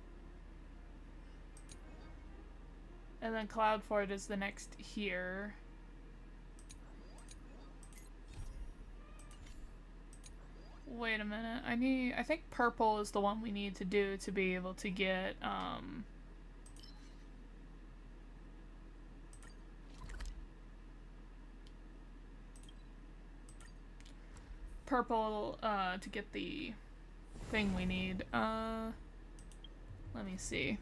And then Cloudford is the next here. Wait a minute. I think purple is the one we need to do to be able to get, purple, to get the thing we need. Let me see.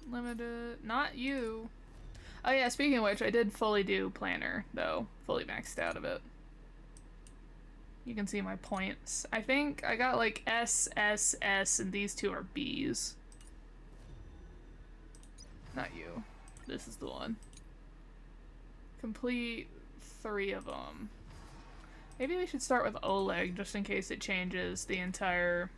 Limited, not you. Oh yeah, speaking of which, I did fully do Planner, though. Fully maxed out of it. You can see my points. I think I got like S, S, S, and these two are B's. Not you. This is the one. Complete 3 of them. Maybe we should start with Oleg, just in case it changes the entire...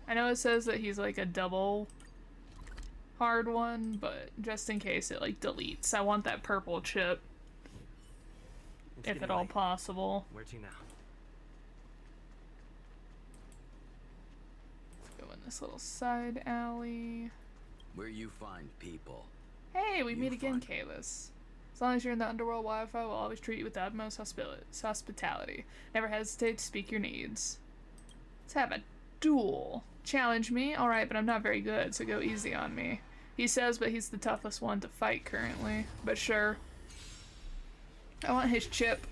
I know it says that he's like a double hard one, but just in case it like deletes. I want that purple chip. It's If getting at all late. possible. Where to now? Let's go in this little side alley. Where you find people. Hey, we You meet again, find- Kalis. As long as you're in the underworld, Wi-Fi will always treat you with the utmost hospitality. Never hesitate to speak your needs. Let's have a duel. Challenge me? Alright, but I'm not very good, so go easy on me. He says, but he's the toughest one to fight currently. But sure. I want his chip.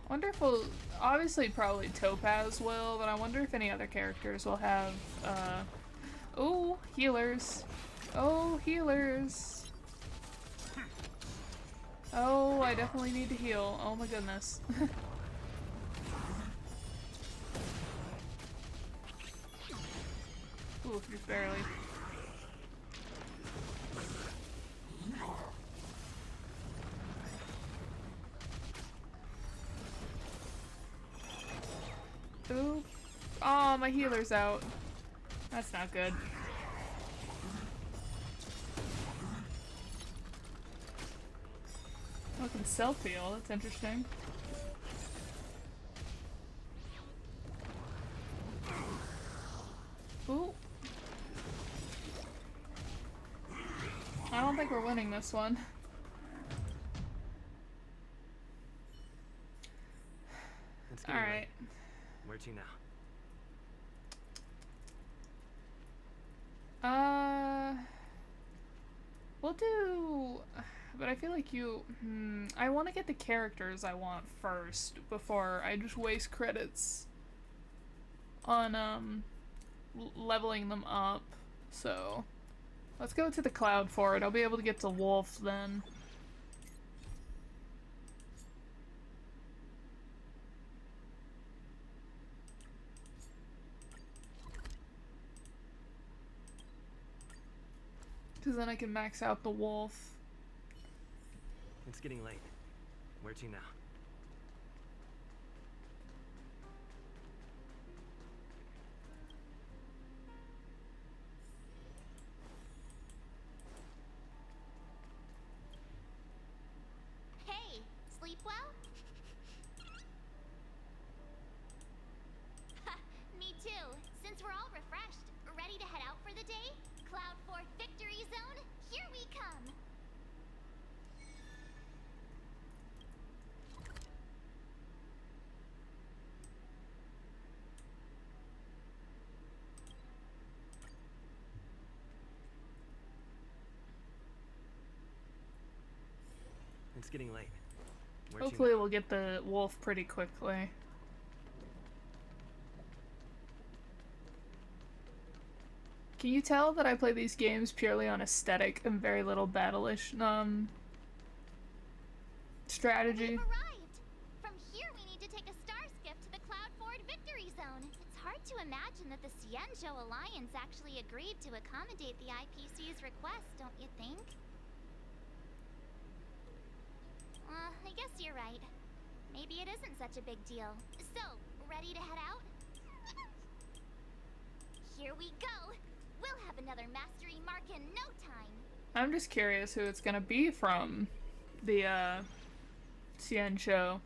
Wonder if we'll, obviously probably Topaz will, but I wonder if any other characters will have, oh, healers. Oh, healers. Oh, I definitely need to heal. Oh my goodness. Ooh, just barely. Ooh. Oh, my healer's out. That's not good. Oh, it can self-heal. That's interesting. Ooh. I don't think we're winning this one. Alright. Where to now? We'll do... But I feel like you... I want to get the characters I want first before I just waste credits on, leveling them up. So, let's go to the cloud for it. I'll be able to get to Wolf then. Because then I can max out the Wolf. It's getting late. Where to now? Hey, sleep well? Me too. Since we're all refreshed, ready to head out for the day? Cloud 4 Victory Zone, here we come! It's getting late. Where to Hopefully now? we'll get the Wolf pretty quickly. Can you tell that I play these games purely on aesthetic and very little battle-ish, strategy? We've arrived! From here we need to take a star skiff to the Cloud Ford Victory Zone. It's hard to imagine that the Xianzhou Alliance actually agreed to accommodate the IPC's request, don't you think? I guess you're right. Maybe it isn't such a big deal. So, ready to head out? Here we go! We'll have another mastery mark in no time! I'm just curious who it's gonna be from the, Xianzhou.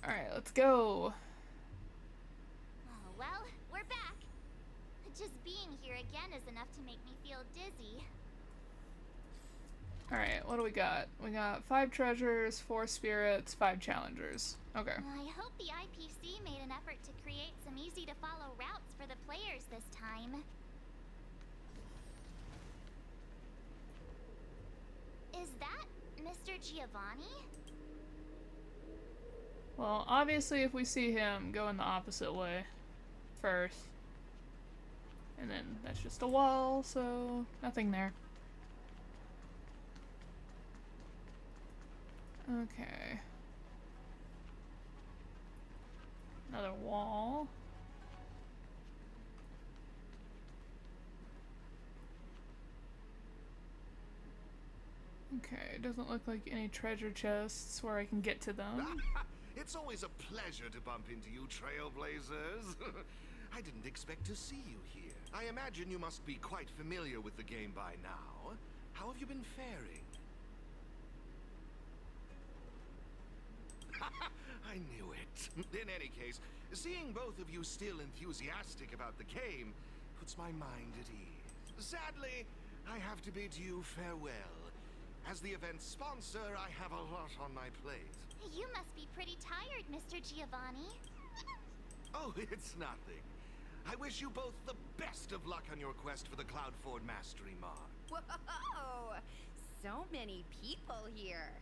Alright, let's go. Oh, well, we're back. Just being here again is enough to make me feel dizzy. Alright, what do we got? We got 5 treasures, 4 spirits, 5 challengers. Okay. I hope the IPC made an effort to create some easy-to-follow routes for the players this time. Is that Mr. Giovanni? Well, obviously if we see him, go in the opposite way first. And then that's just a wall, so nothing there. Okay. Another wall. Okay, doesn't look like any treasure chests where I can get to them. It's always a pleasure to bump into you, Trailblazers. I didn't expect to see you here. I imagine you must be quite familiar with the game by now. How have you been faring? I knew it. In any case, seeing both of you still enthusiastic about the game puts my mind at ease. Sadly, I have to bid you farewell. As the event's sponsor, I have a lot on my plate. You must be pretty tired, Mr. Giovanni. Oh, it's nothing. I wish you both the best of luck on your quest for the Cloudford Mastery Mark. Whoa! So many people here.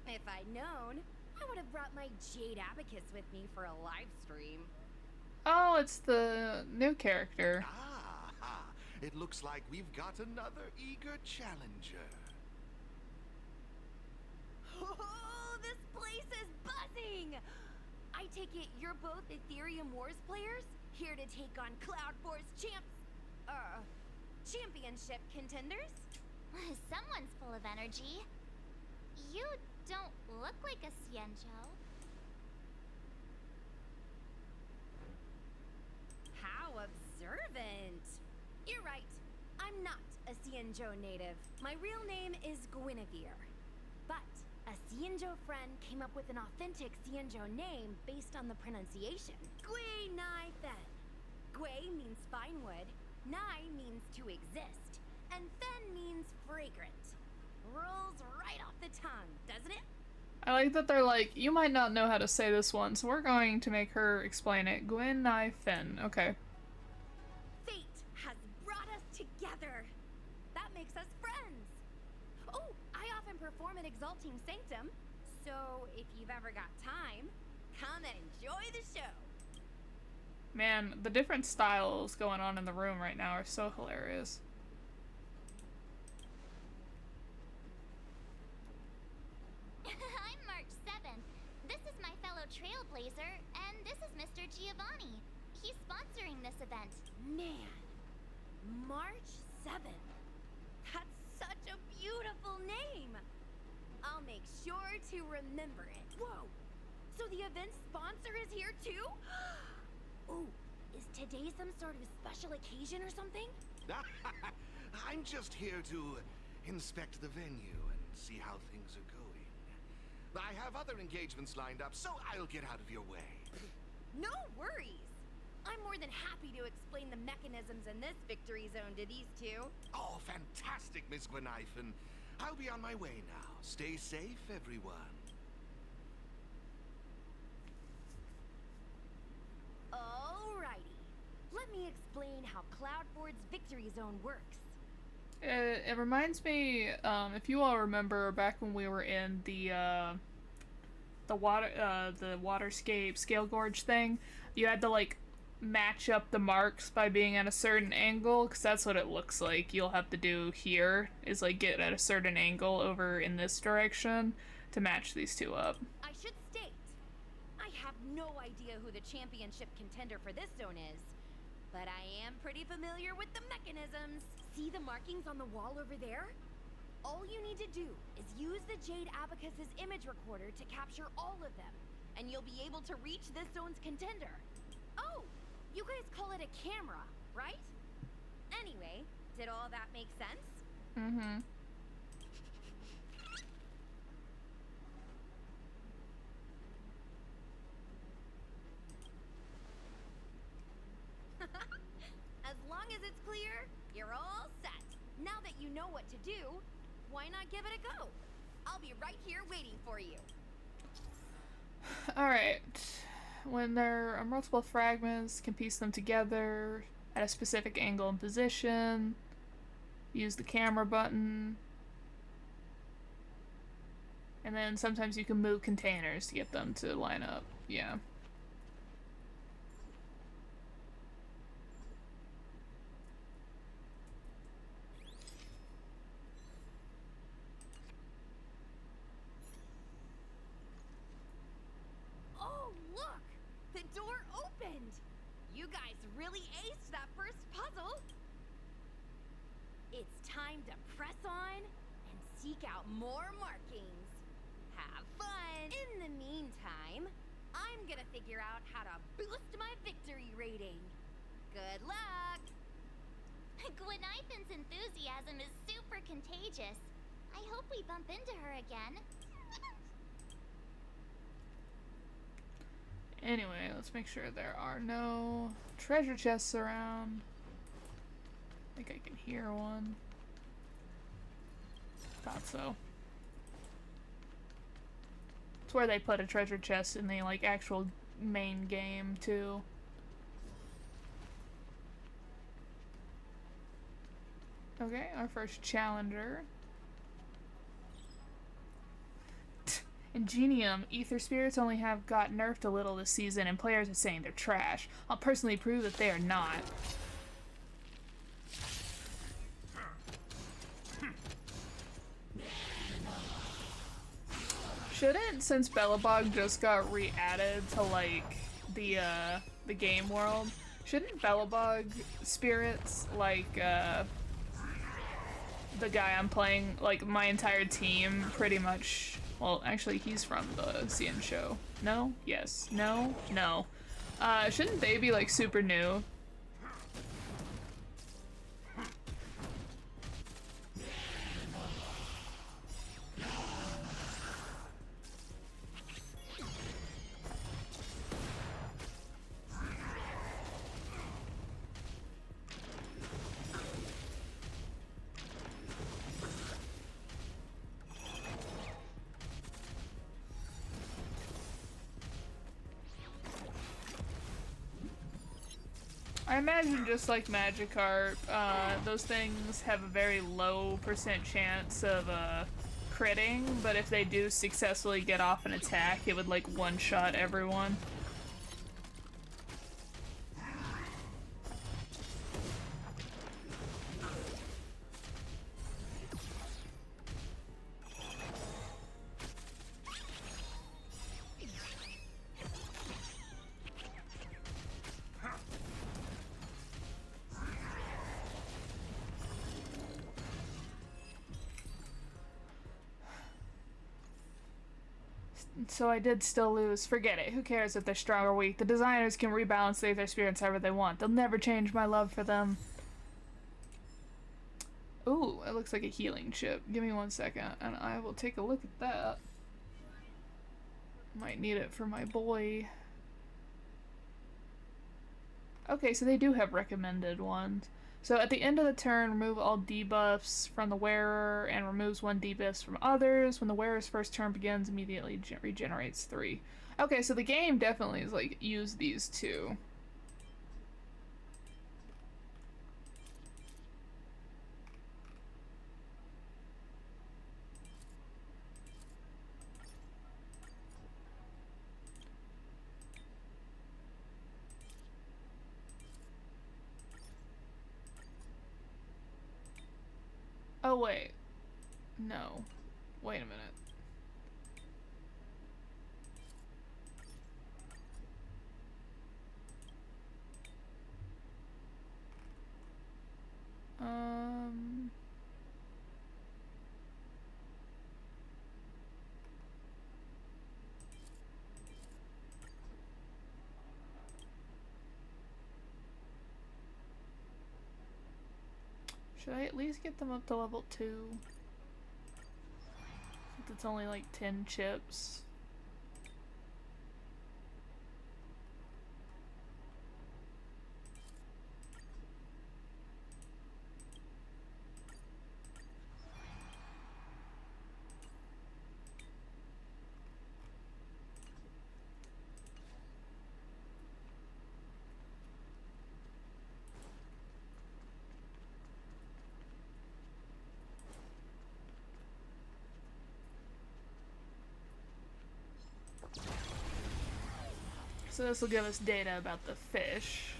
If I'd known, I would have brought my Jade Abacus with me for a live stream. Oh, it's the new character. Ah, it looks like we've got another eager challenger. Oh, this place is buzzing! I take it you're both Ethereum Wars players? Here to take on Cloud Force championship contenders? Someone's full of energy. You don't look like a Xianzhou. How observant! You're right. I'm not a Xianzhou native. My real name is Guinevere. But a Xianzhou friend came up with an authentic Xianzhou name based on the pronunciation. Gui Nai Fen. Gui means fine wood, Nai means to exist, and Fen means fragrant. Rolls right off the tongue, doesn't it? I like that they're like, you might not know how to say this one, so we're going to make her explain it. Gwen Nai Fen. Okay. Fate has brought us together. That makes us friends. Oh, I often perform at Exalting Sanctum, so if you've ever got time, come and enjoy the show. Man, the different styles going on in the room right now are so hilarious. I'm March 7th. This is my fellow trailblazer, and this is Mr. Giovanni. He's sponsoring this event. Man, March 7th. That's such a beautiful name. I'll make sure to remember it. Whoa, so the event sponsor is here too? Oh, is today some sort of special occasion or something? I'm just here to inspect the venue and see how things are going. I have other engagements lined up, so I'll get out of your way. No worries. I'm more than happy to explain the mechanisms in this victory zone to these two. Oh, fantastic, Miss Gwenithan. I'll be on my way now. Stay safe, everyone. Alrighty. Let me explain how Cloudford's victory zone works. It reminds me, if you all remember back when we were in the waterscape scale gorge thing, you had to like match up the marks by being at a certain angle, because that's what it looks like you'll have to do here, is like get at a certain angle over in this direction to match these two up. I should state, I have no idea who the championship contender for this zone is, but I am pretty familiar with the mechanisms. See the markings on the wall over there? All you need to do is use the Jade Abacus's image recorder to capture all of them, and you'll be able to reach this zone's contender. Oh, you guys call it a camera, right? Anyway, did all that make sense? Mm-hmm. As long as it's clear, you're all set. Now that you know what to do, why not give it a go? I'll be right here waiting for you. Alright. When there are multiple fragments, can piece them together at a specific angle and position. Use the camera button. And then sometimes you can move containers to get them to line up. Yeah. Oh, look! The door opened! You guys really aced that first puzzle! It's time to press on and seek out more markings. Have fun! In the meantime, I'm gonna figure out how to boost my victory rating. Good luck! Gwenithan's enthusiasm is super contagious. I hope we bump into her again. Anyway, let's make sure there are no treasure chests around. I think I can hear one. Thought so. It's where they put a treasure chest in the like actual main game too. Okay, our first challenger. Ingenium, ether spirits only have got nerfed a little this season and players are saying they're trash. I'll personally prove that they are not. Shouldn't, since Bellabog just got re-added to like the game world, shouldn't Bellabog spirits like the guy I'm playing, like my entire team pretty much, well actually he's from the CN show. No? Yes. No? No. Shouldn't they be like super new? I imagine just like Magikarp, those things have a very low % chance of critting, but if they do successfully get off an attack, it would like one-shot everyone. So I did still lose. Forget it. Who cares if they're strong or weak? The designers can rebalance their spirits however they want. They'll never change my love for them. Ooh, it looks like a healing chip. Give me 1 second, and I will take a look at that. Might need it for my boy. Okay, so they do have recommended ones. So at the end of the turn, remove all debuffs from the wearer and removes 1 debuff from others. When the wearer's first turn begins, immediately regenerates 3. Okay, so the game definitely is like, use these two. Oh, wait. No. Wait a minute. Should I at least get them up to level 2? Since it's only like 10 chips. So this will give us data about the fish.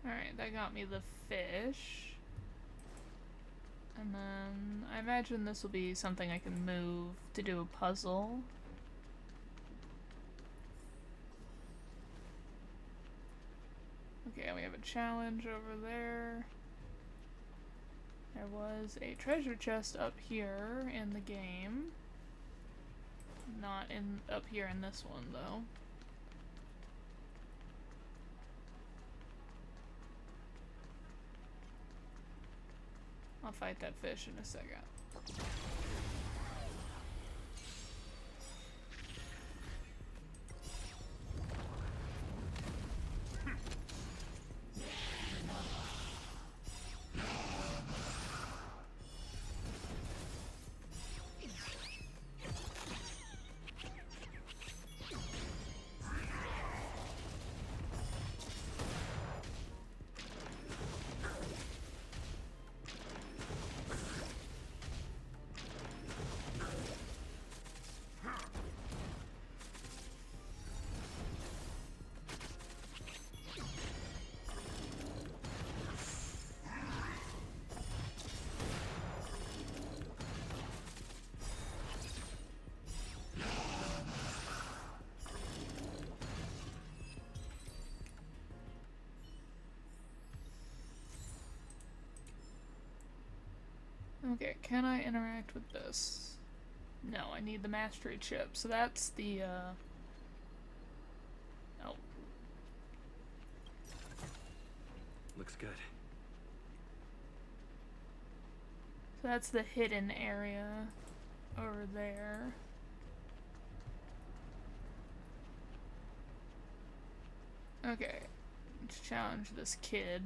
Alright, that got me the fish. And then I imagine this will be something I can move to do a puzzle. Okay, we have a challenge over there. There was a treasure chest up here in the game. Not in up here in this one though. I'll fight that fish in a second. Okay, can I interact with this? No, I need the mastery chip, so that's the, oh. Looks good. So that's the hidden area over there. Okay, let's challenge this kid.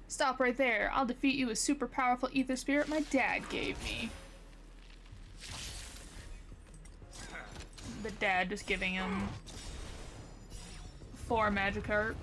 Stop right there. I'll defeat you with super powerful ether spirit my dad gave me. The dad just giving him 4 Magikarp.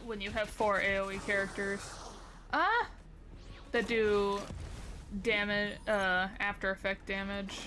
When you have 4 AoE characters. That do damage, after effect damage.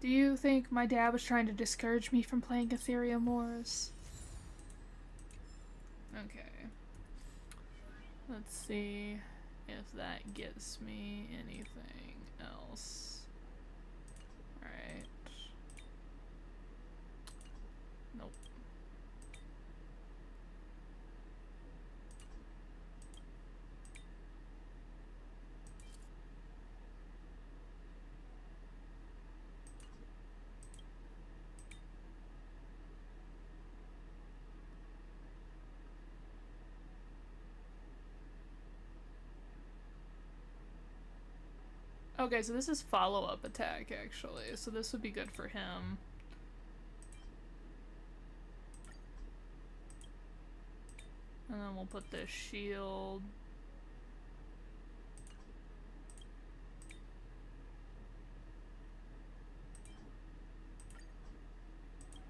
Do you think my dad was trying to discourage me from playing Ethereum Wars? Okay. Let's see if that gets me anything else. Alright. Nope. Okay, so this is follow-up attack, actually, so this would be good for him. And then we'll put this shield.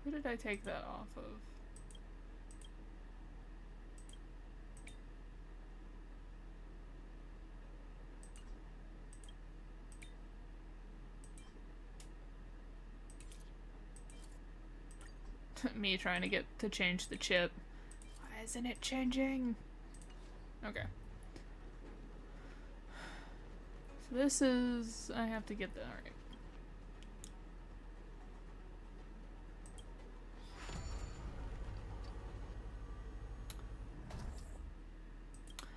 Who did I take that off of? Me trying to get to change the chip. Why isn't it changing? Okay. So this is... I have to get that. Alright.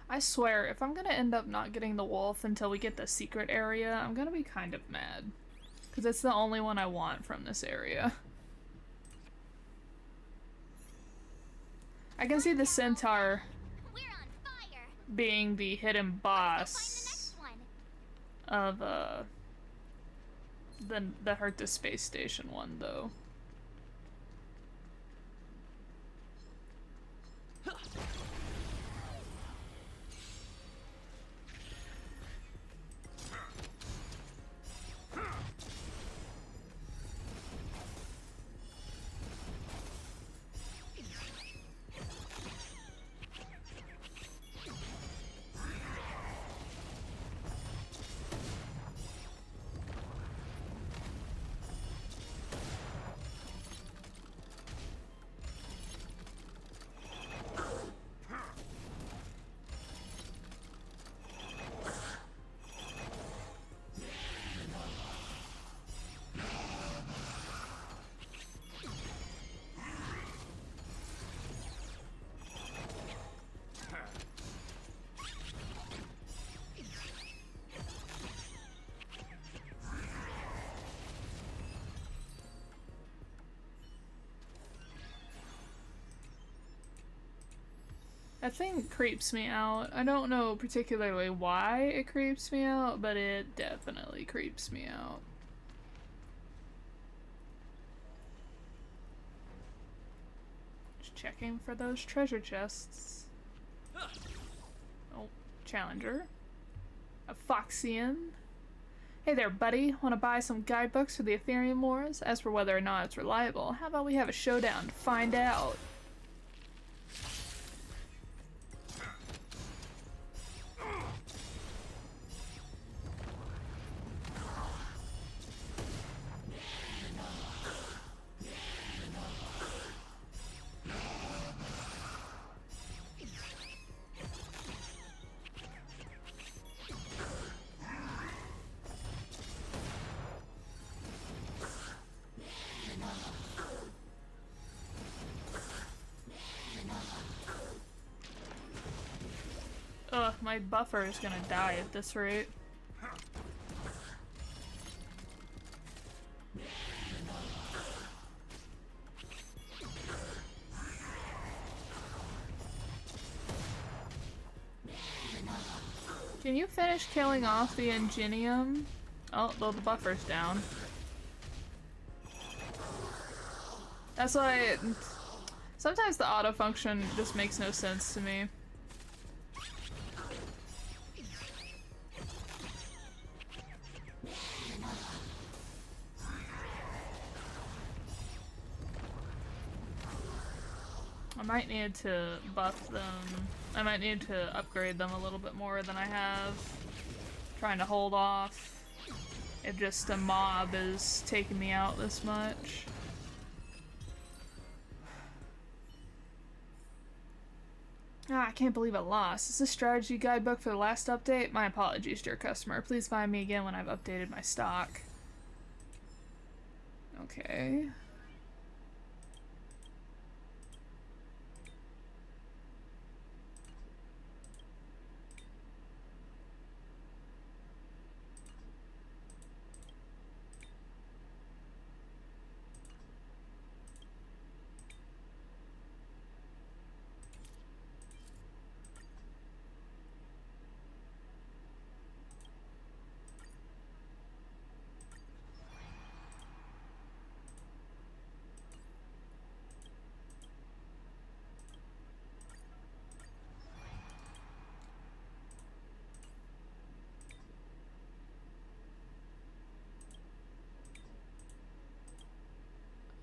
I swear, if I'm gonna end up not getting the wolf until we get the secret area, I'm gonna be kind of mad. Because it's the only one I want from this area. I can see the centaur being the hidden boss. of the Herctus space station one though. That thing creeps me out. I don't know particularly why it creeps me out, but it definitely creeps me out. Just checking for those treasure chests. Oh, challenger. A Foxian. Hey there, buddy. Want to buy some guidebooks for the Ethereum Wars? As for whether or not it's reliable, how about we have a showdown to find out? Ugh, my buffer is gonna die at this rate. Can you finish killing off the Ingenium? Oh, though the buffer's down. That's why sometimes the auto function just makes no sense to me. I might need to buff them. I might need to upgrade them a little bit more than I have. Trying to hold off if just a mob is taking me out this much. Ah, I can't believe I lost. Is this strategy guidebook for the last update? My apologies, dear customer. Please find me again when I've updated my stock. Okay.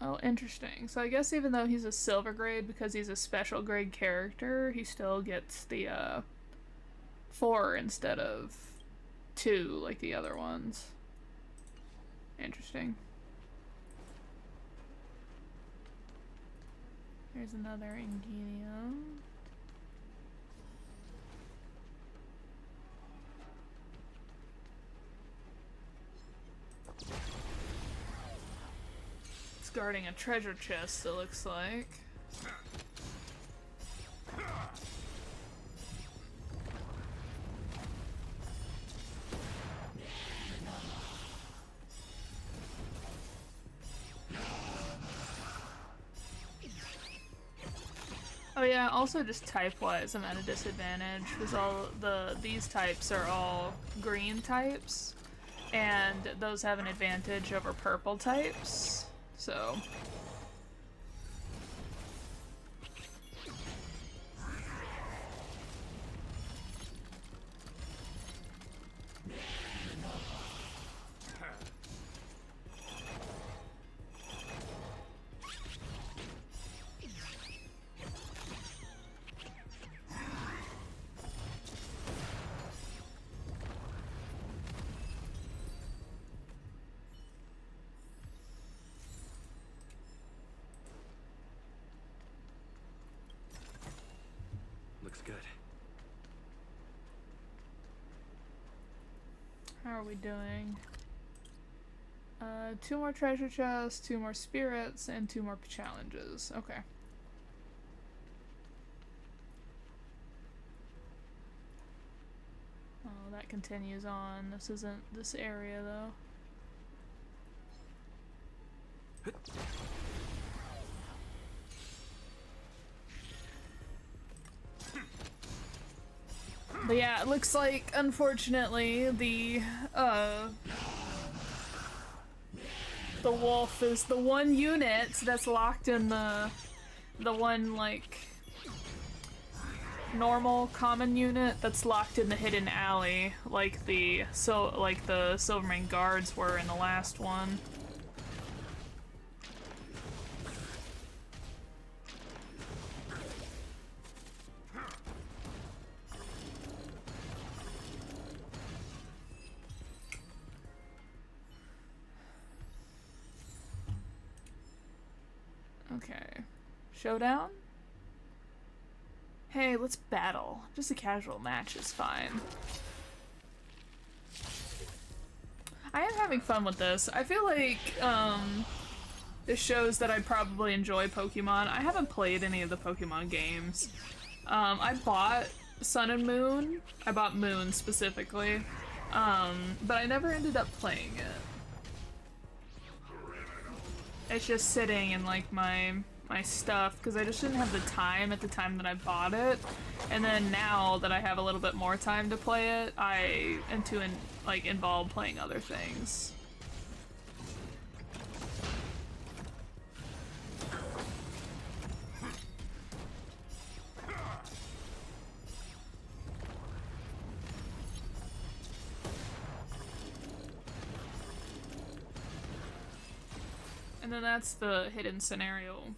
Oh, interesting. So I guess even though he's a silver grade, because he's a special grade character, he still gets the 4 instead of 2 like the other ones. Interesting. Here's another Ingenium. Guarding a treasure chest, it looks like. Oh yeah, also just type-wise I'm at a disadvantage because these types are all green types. and those have an advantage over purple types, so... Looks good. How are we doing? 2 more treasure chests, 2 more spirits, and 2 more challenges. Okay. Oh, that continues on. This isn't this area, though. But yeah, it looks like, unfortunately, the wolf is the one unit that's locked in the one, like, normal common unit that's locked in the hidden alley, like the Silvermane guards were in the last one. Okay. Showdown? Hey, let's battle. Just a casual match is fine. I am having fun with this. I feel like, this shows that I probably enjoy Pokemon. I haven't played any of the Pokemon games. I bought Sun and Moon. I bought Moon specifically. But I never ended up playing it. It's just sitting in like my stuff because I just didn't have the time at the time that I bought it, and then now that I have a little bit more time to play it, I am too involved playing other things. And then that's the hidden scenario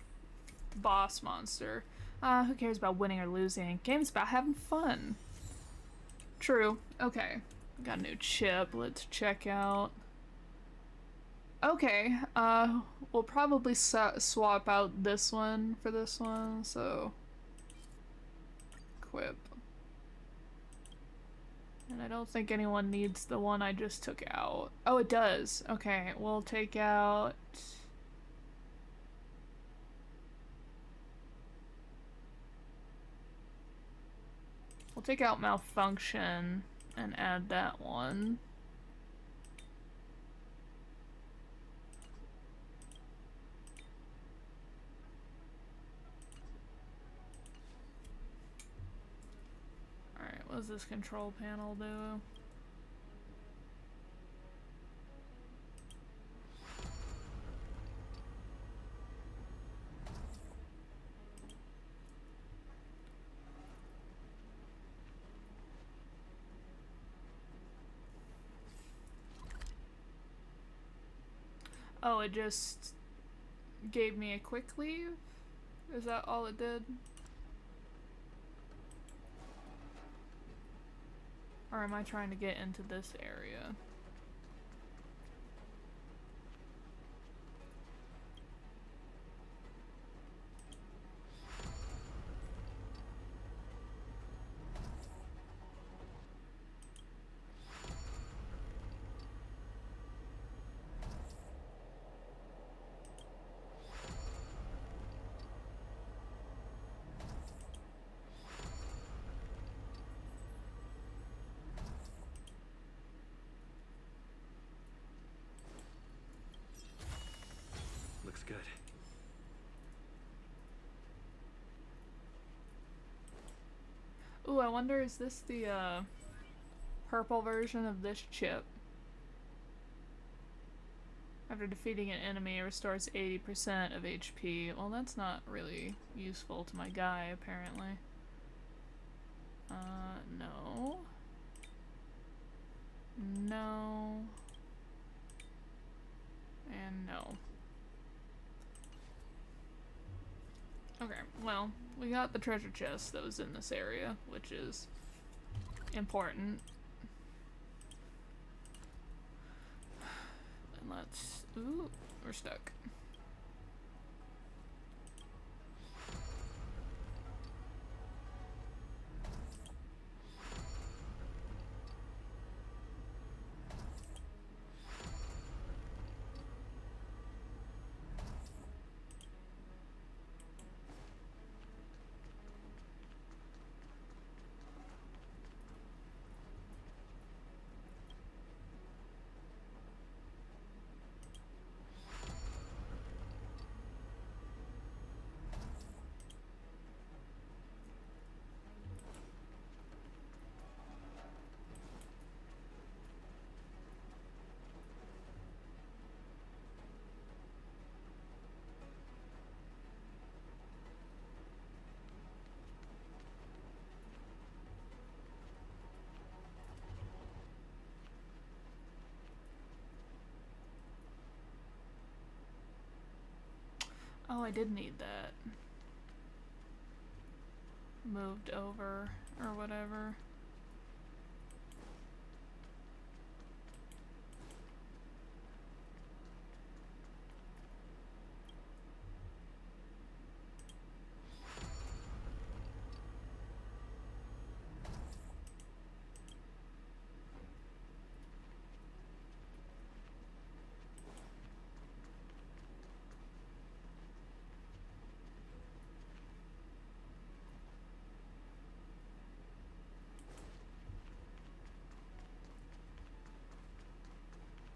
boss monster. Who cares about winning or losing? Game's about having fun. True. Okay. Got a new chip. Let's check out. Okay. We'll probably swap out this one for this one, so... Equip. And I don't think anyone needs the one I just took out. Oh, it does. Okay, we'll take out... We'll take out Malfunction and add that one. Alright, what does this control panel do? Oh, it just gave me a quick leave? Is that all it did? Or am I trying to get into this area? Looks good. Ooh, I wonder, is this the purple version of this chip? After defeating an enemy, it restores 80% of HP. Well, that's not really useful to my guy, apparently. No. No. And no. Okay, well, we got the treasure chest that was in this area, which is important. And let's... Ooh, we're stuck. Oh, I did need that. Moved over, or whatever.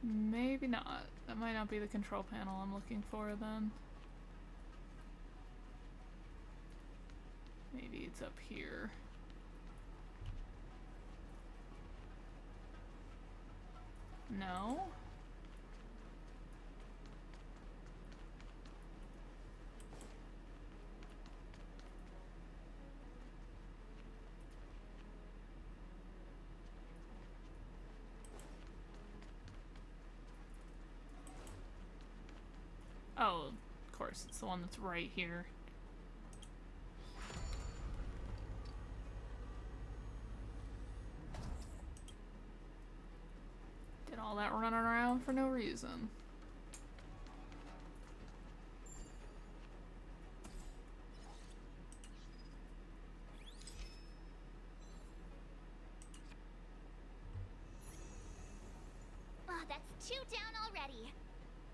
Maybe not. That might not be the control panel I'm looking for then. Maybe it's up here. No? Oh, of course, it's the one that's right here. Did all that running around for no reason. Oh, that's 2 down already.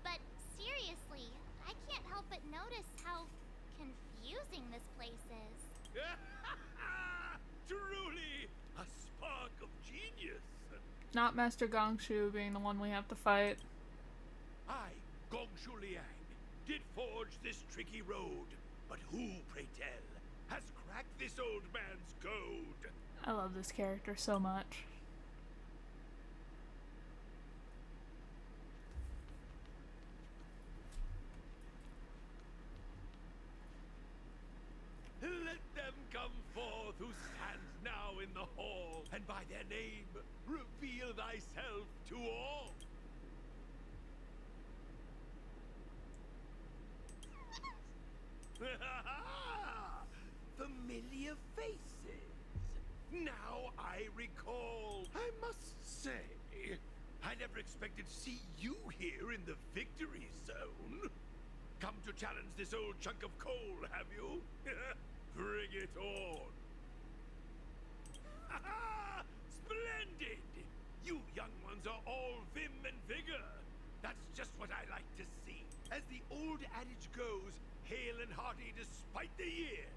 But seriously, I can't help but notice how confusing this place is. Truly a spark of genius. Not Master Gongshu being the one we have to fight. I, Gongshu Liang, did forge this tricky road. But who, pray tell, has cracked this old man's code? I love this character so much. Let them come forth who stands now in the hall, and by their name reveal thyself to all. Familiar faces. Now I recall. I must say, I never expected to see you here in the victory zone. Come to challenge this old chunk of coal, have you? Bring it on. Splendid! You young ones are all vim and vigor. That's just what I like to see. As the old adage goes, hale and hearty despite the years.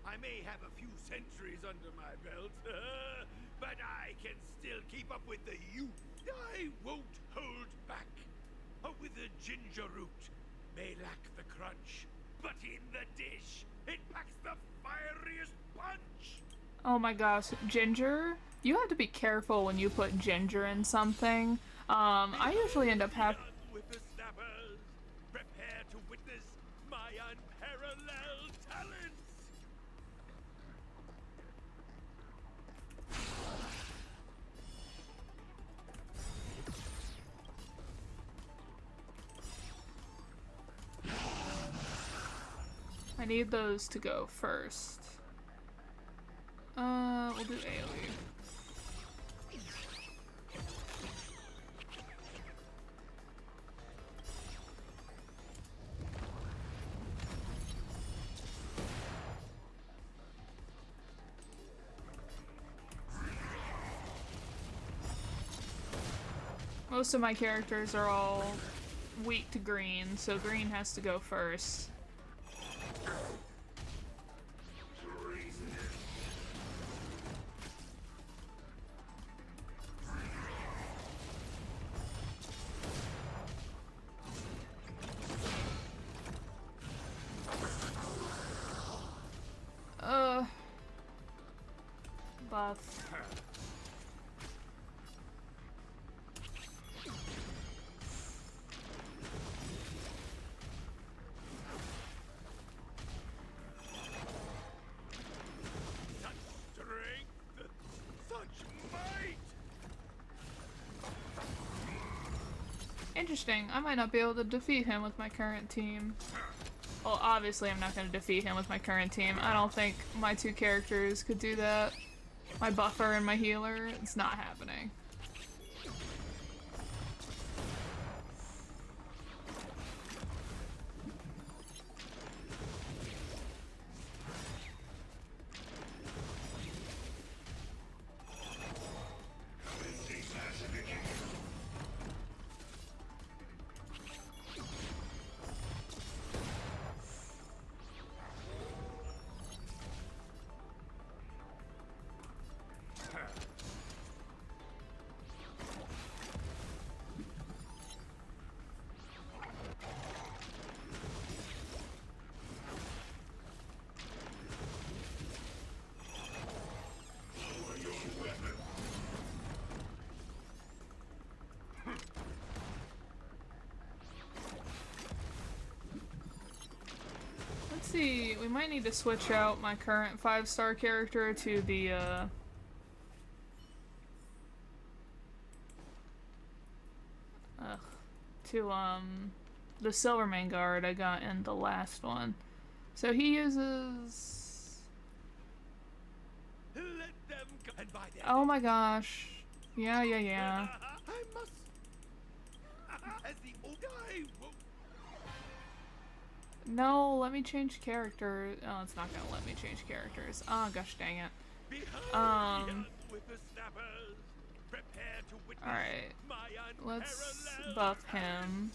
I may have a few centuries under my belt, but I can still keep up with the youth. I won't hold back. With the ginger root, may lack the crunch, but in the dish, it packs the fieriest punch. Oh my gosh, ginger? You have to be careful when you put ginger in something. I usually end up having... With the snap unparalleled talents! I need those to go first. We'll do AoE. Most of my characters are all weak to green, so green has to go first. Buff. Interesting. I might not be able to defeat him with my current team. Well, obviously I'm not going to defeat him with my current team. I don't think my two characters could do that. My buffer and my healer, it's not happening. See, we might need to switch out my current 5-star character to the the Silverman guard I got in the last one. So he uses... Oh my gosh. Yeah. I must... As the old I won't... No, let me change character. Oh, it's not gonna let me change characters. Oh, gosh dang it. Alright. Let's buff him.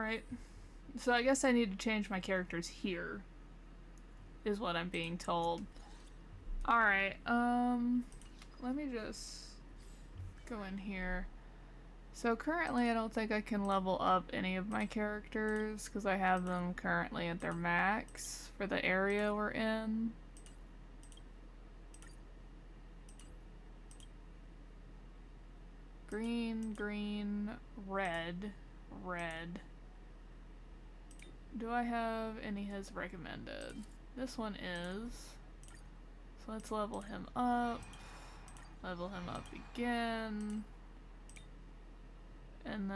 Alright. So I guess I need to change my characters here, is what I'm being told. Alright, let me just go in here. So currently I don't think I can level up any of my characters because I have them currently at their max for the area we're in. Green, green, red, red. Do I have any his recommended? This one is. So let's level him up. Level him up again. And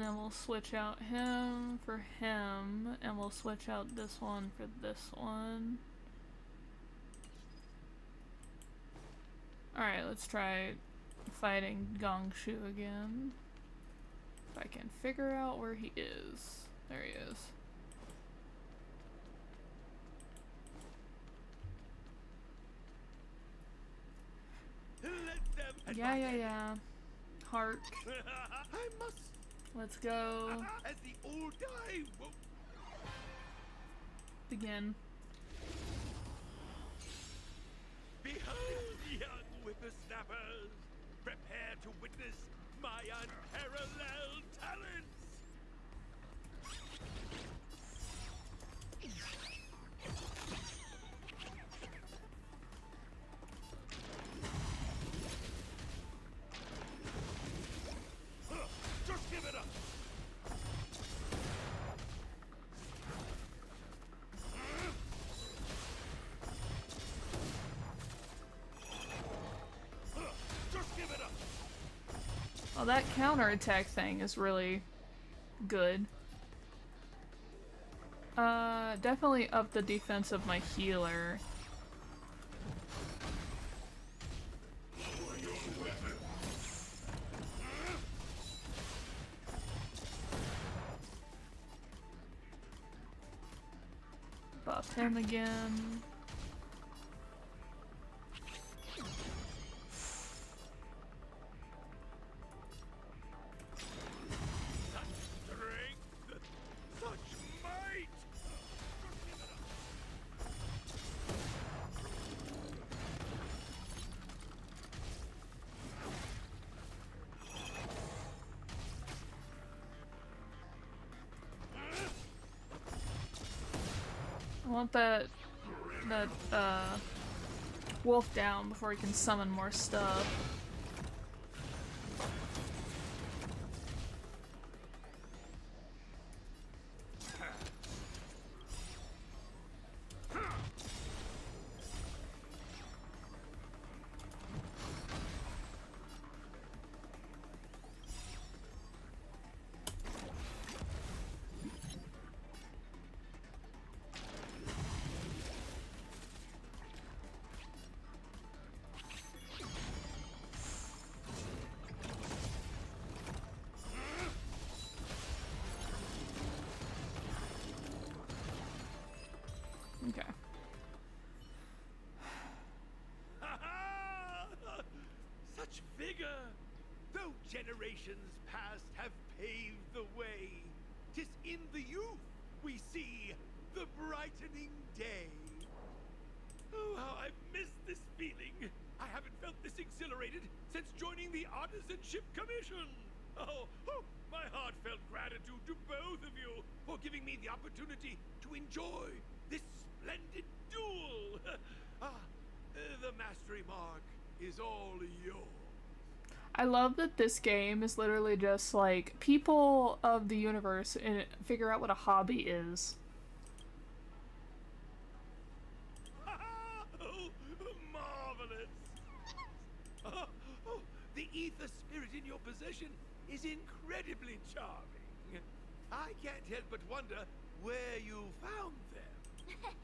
then we'll switch out him for him, and we'll switch out this one for this one. Alright, let's try fighting Gongshu again. If I can figure out where he is. There he is. Yeah. Heart. I must. Let's go. As the old die won't. Begin. Behold, young whippersnappers! Prepare to witness my unparalleled talents! Just give it up! Just give it up! Well, that counterattack thing is really good. Definitely up the defense of my healer. Buff him again. I want that wolf down before he can summon more stuff. Okay. Such vigor! Though generations past have paved the way, 'tis in the youth we see the brightening day. Oh, how I've missed this feeling! I haven't felt this exhilarated since joining the Artisanship Commission! Oh, my heartfelt gratitude to both of you for giving me the opportunity to enjoy this splendid duel! The mastery mark is all yours. I love that this game is literally just like people of the universe and figure out what a hobby is. Oh, marvelous! Oh, the ether spirit in your possession is incredibly charming. I can't help but wonder where you found them.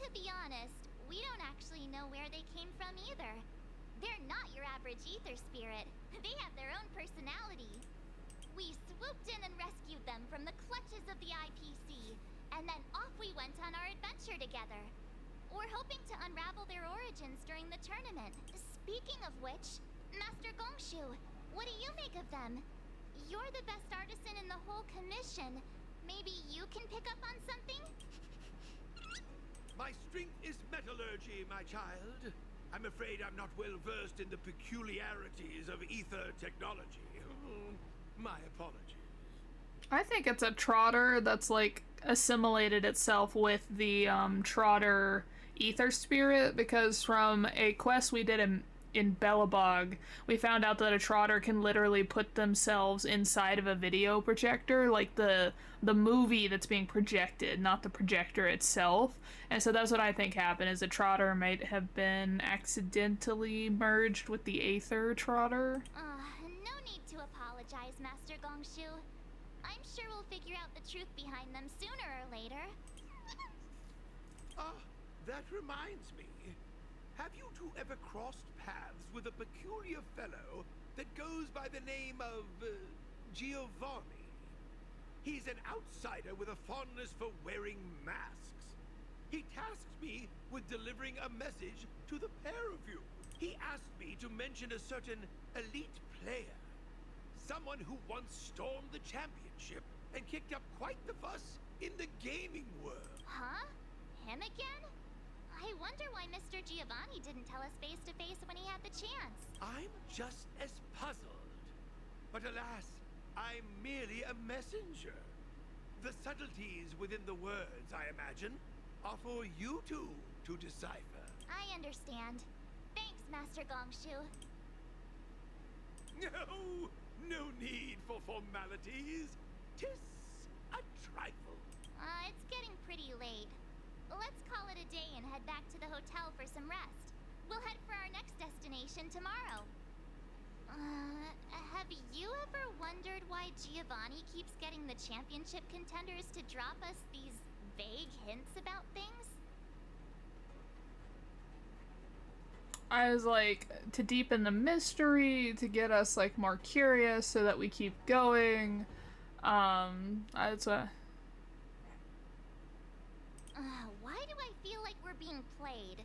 To be honest, we don't actually know where they came from either. They're not your average ether spirit. They have their own personality. We swooped in and rescued them from the clutches of the IPC, and then off we went on our adventure together. We're hoping to unravel their origins during the tournament. Speaking of which, Master Gongshu, what do you make of them? You're the best artisan in the whole commission. Maybe you can pick up on something? My strength is metallurgy, my child. I'm afraid I'm not well versed in the peculiarities of ether technology. My apologies. I think it's a trotter that's like assimilated itself with the trotter ether spirit, because from a quest we did in Bellabog, we found out that a trotter can literally put themselves inside of a video projector, like the movie that's being projected, not the projector itself. And so that's what I think happened, is a trotter might have been accidentally merged with the aether trotter. No need to apologize, Master Gongshu. I'm sure we'll figure out the truth behind them sooner or later. That reminds me. Have you two ever crossed paths with a peculiar fellow that goes by the name of Giovanni? He's an outsider with a fondness for wearing masks. He tasked me with delivering a message to the pair of you. He asked me to mention a certain elite player. Someone who once stormed the championship and kicked up quite the fuss in the gaming world. Huh? Him again? I wonder why Mr. Giovanni didn't tell us face to face when he had the chance. I'm just as puzzled. But alas, I'm merely a messenger. The subtleties within the words, I imagine, are for you two to decipher. I understand. Thanks, Master Gongshu. No need for formalities. 'Tis a trifle. It's getting pretty late. Let's call it a day and head back to the hotel for some rest. We'll head for our next destination tomorrow. Have you ever wondered why Giovanni keeps getting the championship contenders to drop us these vague hints about things? I was like, to deepen the mystery, to get us like more curious so that we keep going. That's what. Why do I feel like we're being played?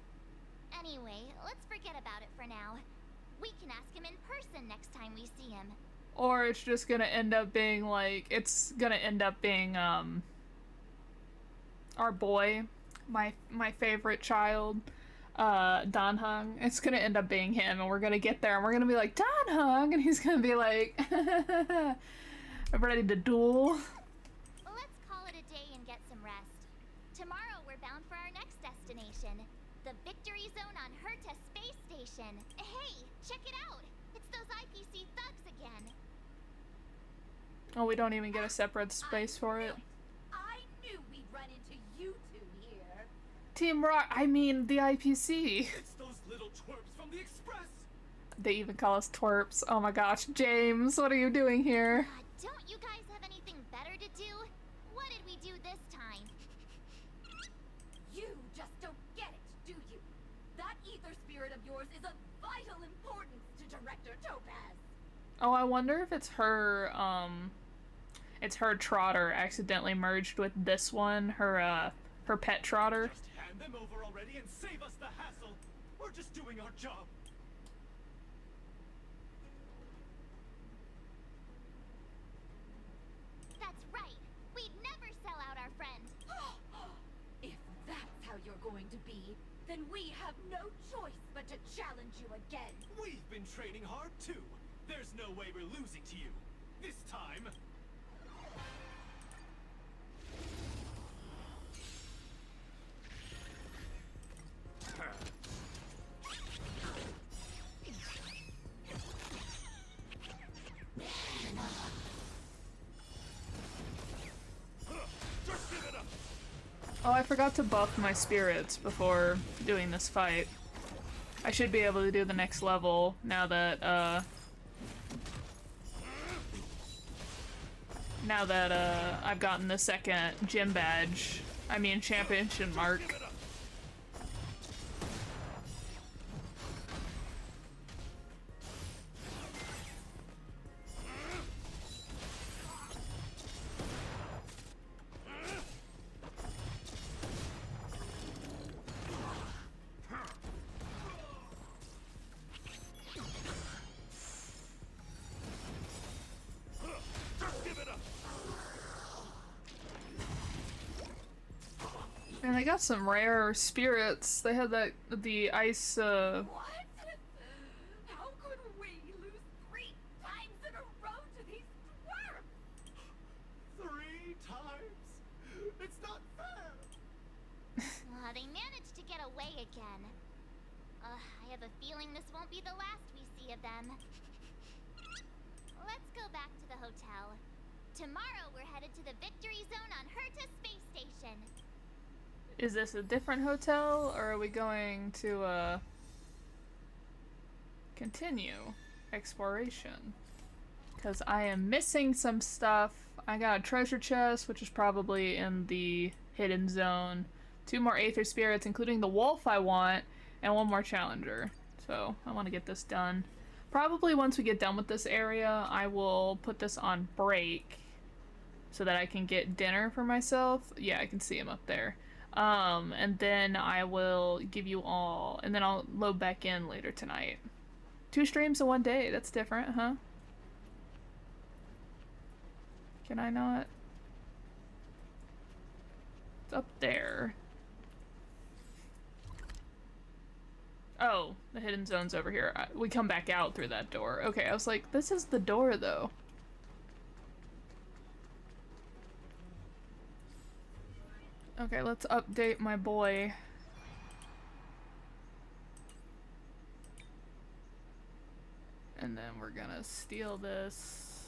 Anyway, let's forget about it for now. We can ask him in person next time we see him. Or it's just gonna end up being like, our boy, my favorite child, Danhung. It's gonna end up being him, and we're gonna get there and we're gonna be like, Danhung, and he's gonna be like, ready to duel. Let's call it a day and get some rest. Tomorrow we're bound for our next destination, the Victory Zone on Herta Space Station. Hey, check it out! It's those IPC thugs again. Oh, we don't even get a separate space for it. I knew we'd run into you two here. Team Rock, I mean the IPC. It's those little twerps from the Express. They even call us twerps. Oh my gosh, James, what are you doing here? Don't you guys have anything better to do? What did we do this time? You just don't get it, do you? That ether spirit of yours is of vital importance to Director Topaz. Oh, I wonder if it's her trotter accidentally merged with this one, her pet trotter. Just hand them over already and save us the hassle. We're just doing our job. That's right. We'd never sell out our friend. If that's how you're going to be, then we have no choice but to challenge you again. We've been training hard too. There's no way we're losing to you. This time. Oh, I forgot to buff my spirits before doing this fight. I should be able to do the next level now that, I've gotten the second gym badge. I mean, championship mark. And they got some rare spirits. They had the ice, What? How could we lose 3 times in a row to these dwarves? 3 times? It's not fair! They managed to get away again. I have a feeling this won't be the last we see of them. Let's go back to the hotel. Tomorrow we're headed to the Victory Zone on Herta Space Station. Is this a different hotel, or are we going to, continue exploration? Because I am missing some stuff. I got a treasure chest, which is probably in the hidden zone. 2 more Aether Spirits, including the wolf I want, and 1 more Challenger. So, I want to get this done. Probably once we get done with this area, I will put this on break so that I can get dinner for myself. Yeah, I can see him up there. And then I will give you all, and then I'll load back in later tonight. 2 streams in 1 day, that's different, huh? Can I not? It's up there. Oh, the hidden zone's over here. We come back out through that door. Okay, I was like, this is the door though. Okay, let's update my boy. And then we're gonna steal this.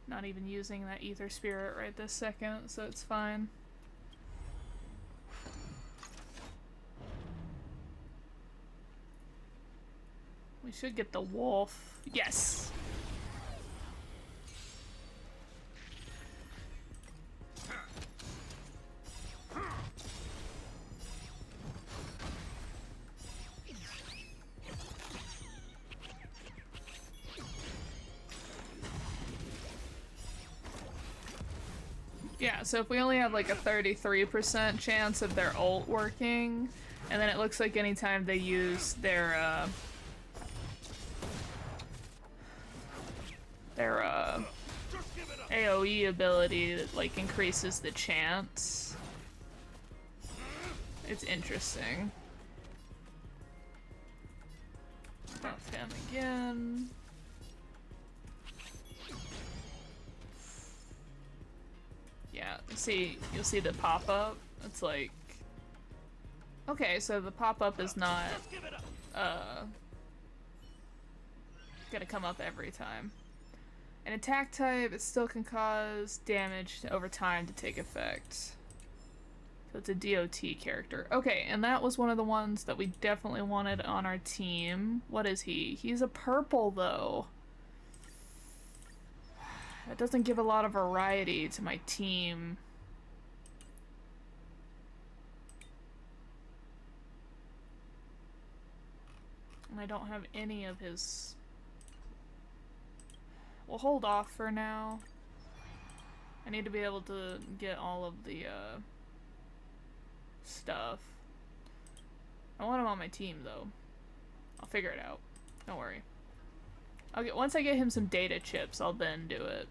Not even using that Aether Spirit right this second, so it's fine. We should get the wolf. Yes! Yeah, so if we only have like a 33% chance of their ult working, and then it looks like anytime they use their AoE ability, that like increases the chance. It's interesting. Buff him again. Yeah, you'll see the pop-up. It's like, okay, so the pop-up is not gonna come up every time. An attack type, it still can cause damage over time to take effect. So it's a DOT character. Okay, and that was one of the ones that we definitely wanted on our team. What is he? He's a purple though. That doesn't give a lot of variety to my team. And I don't have any of his... We'll hold off for now. I need to be able to get all of the stuff. I want him on my team though. I'll figure it out. Don't worry. Once I get him some data chips, I'll then do it.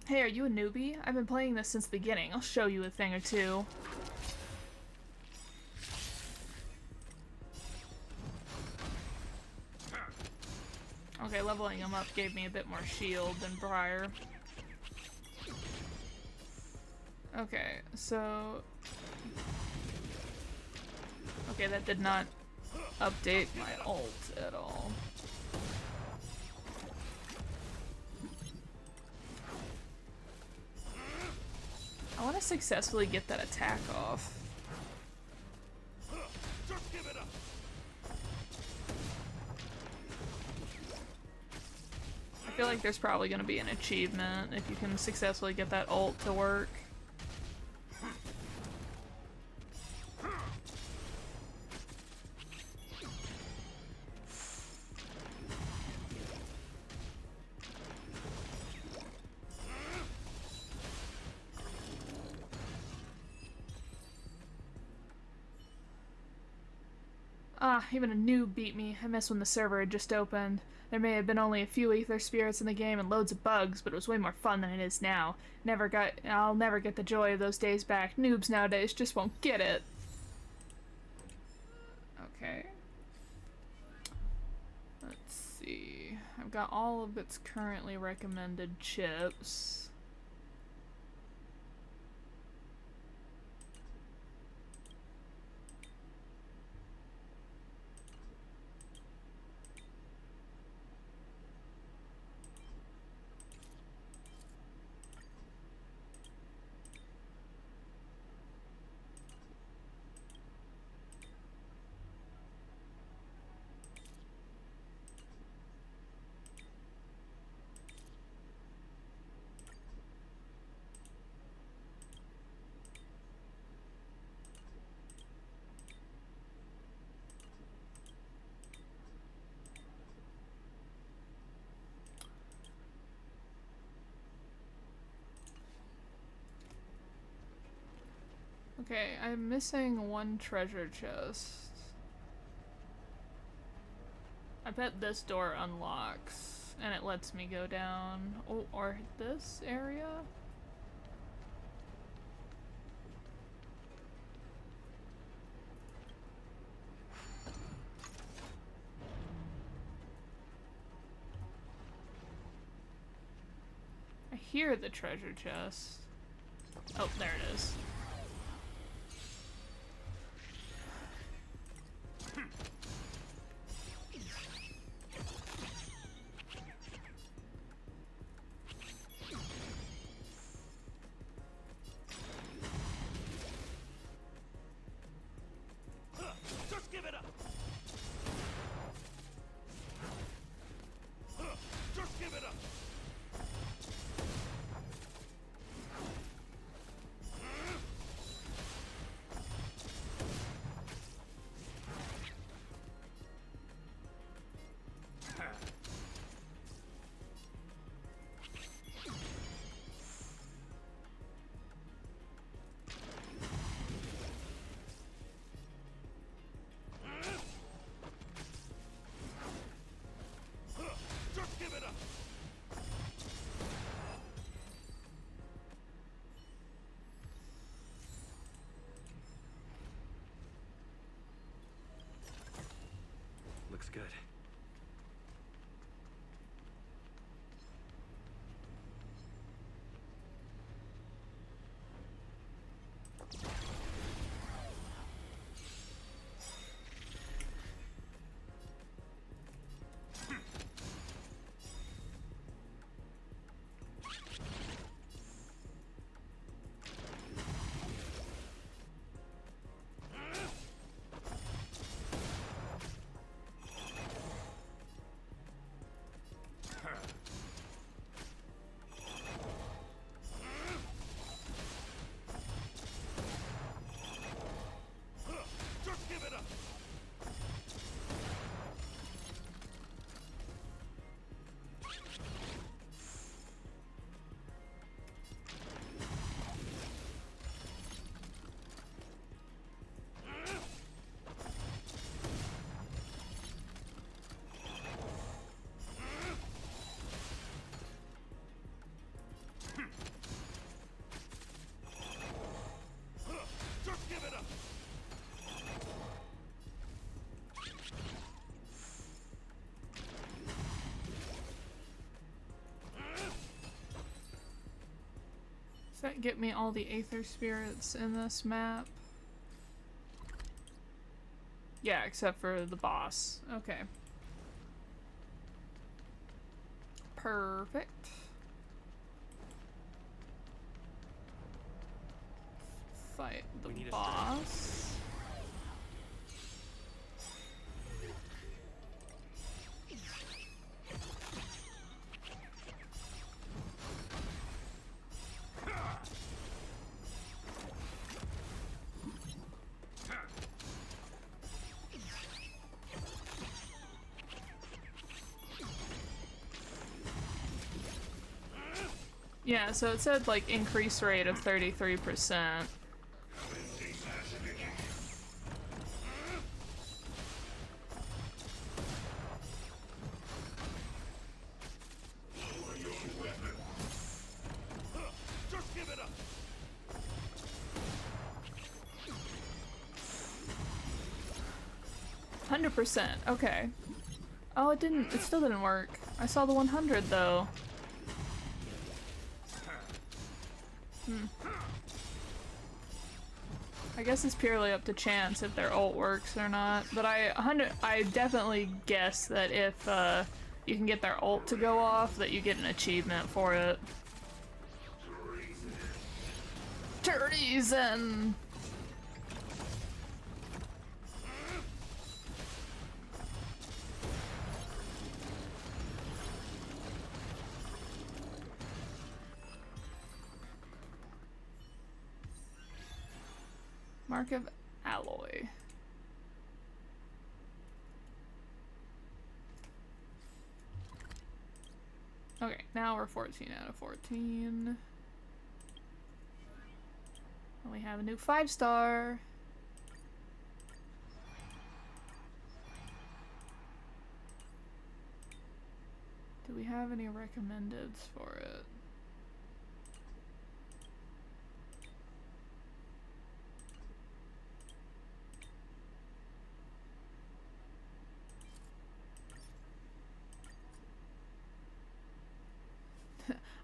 Hey, are you a newbie? I've been playing this since the beginning. I'll show you a thing or two. Okay, leveling him up gave me a bit more shield than prior. Okay, so... Okay, that did not update my ult at all. want to successfully get that attack off. Just give it up. I feel like there's probably going to be an achievement if you can successfully get that ult to work. Ah, even a noob beat me. I missed when the server had just opened. There may have been only a few ether spirits in the game and loads of bugs, but it was way more fun than it is now. I'll never get the joy of those days back. Noobs nowadays just won't get it. Okay. Let's see. I've got all of its currently recommended chips. Okay, I'm missing one treasure chest. I bet this door unlocks, and it lets me go down. Oh, or this area? I hear the treasure chest. Oh, there it is. Just give it up. Just give it up. Just give it up. Looks good. Just give it up. Just give it up. Does that get me all the Aether Spirits in this map? Yeah, except for the boss. Okay. Perfect. fight the We need a boss. Yeah, so it said like increase rate of 33%. Just give it up. 100%, okay. Oh, it still didn't work. I saw the 100 though. I guess it's purely up to chance if their ult works or not, but I definitely guess that if you can get their ult to go off, that you get an achievement for it. Treason! Mark of Alloy. Okay, now we're 14 out of 14. And we have a new 5-star. Do we have any recommendeds for it?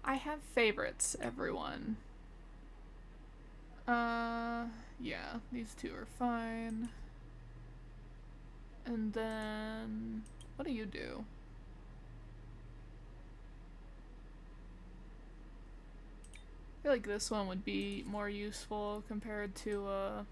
I have favorites, everyone. Yeah, these two are fine. And then, what do you do? I feel like this one would be more useful compared to,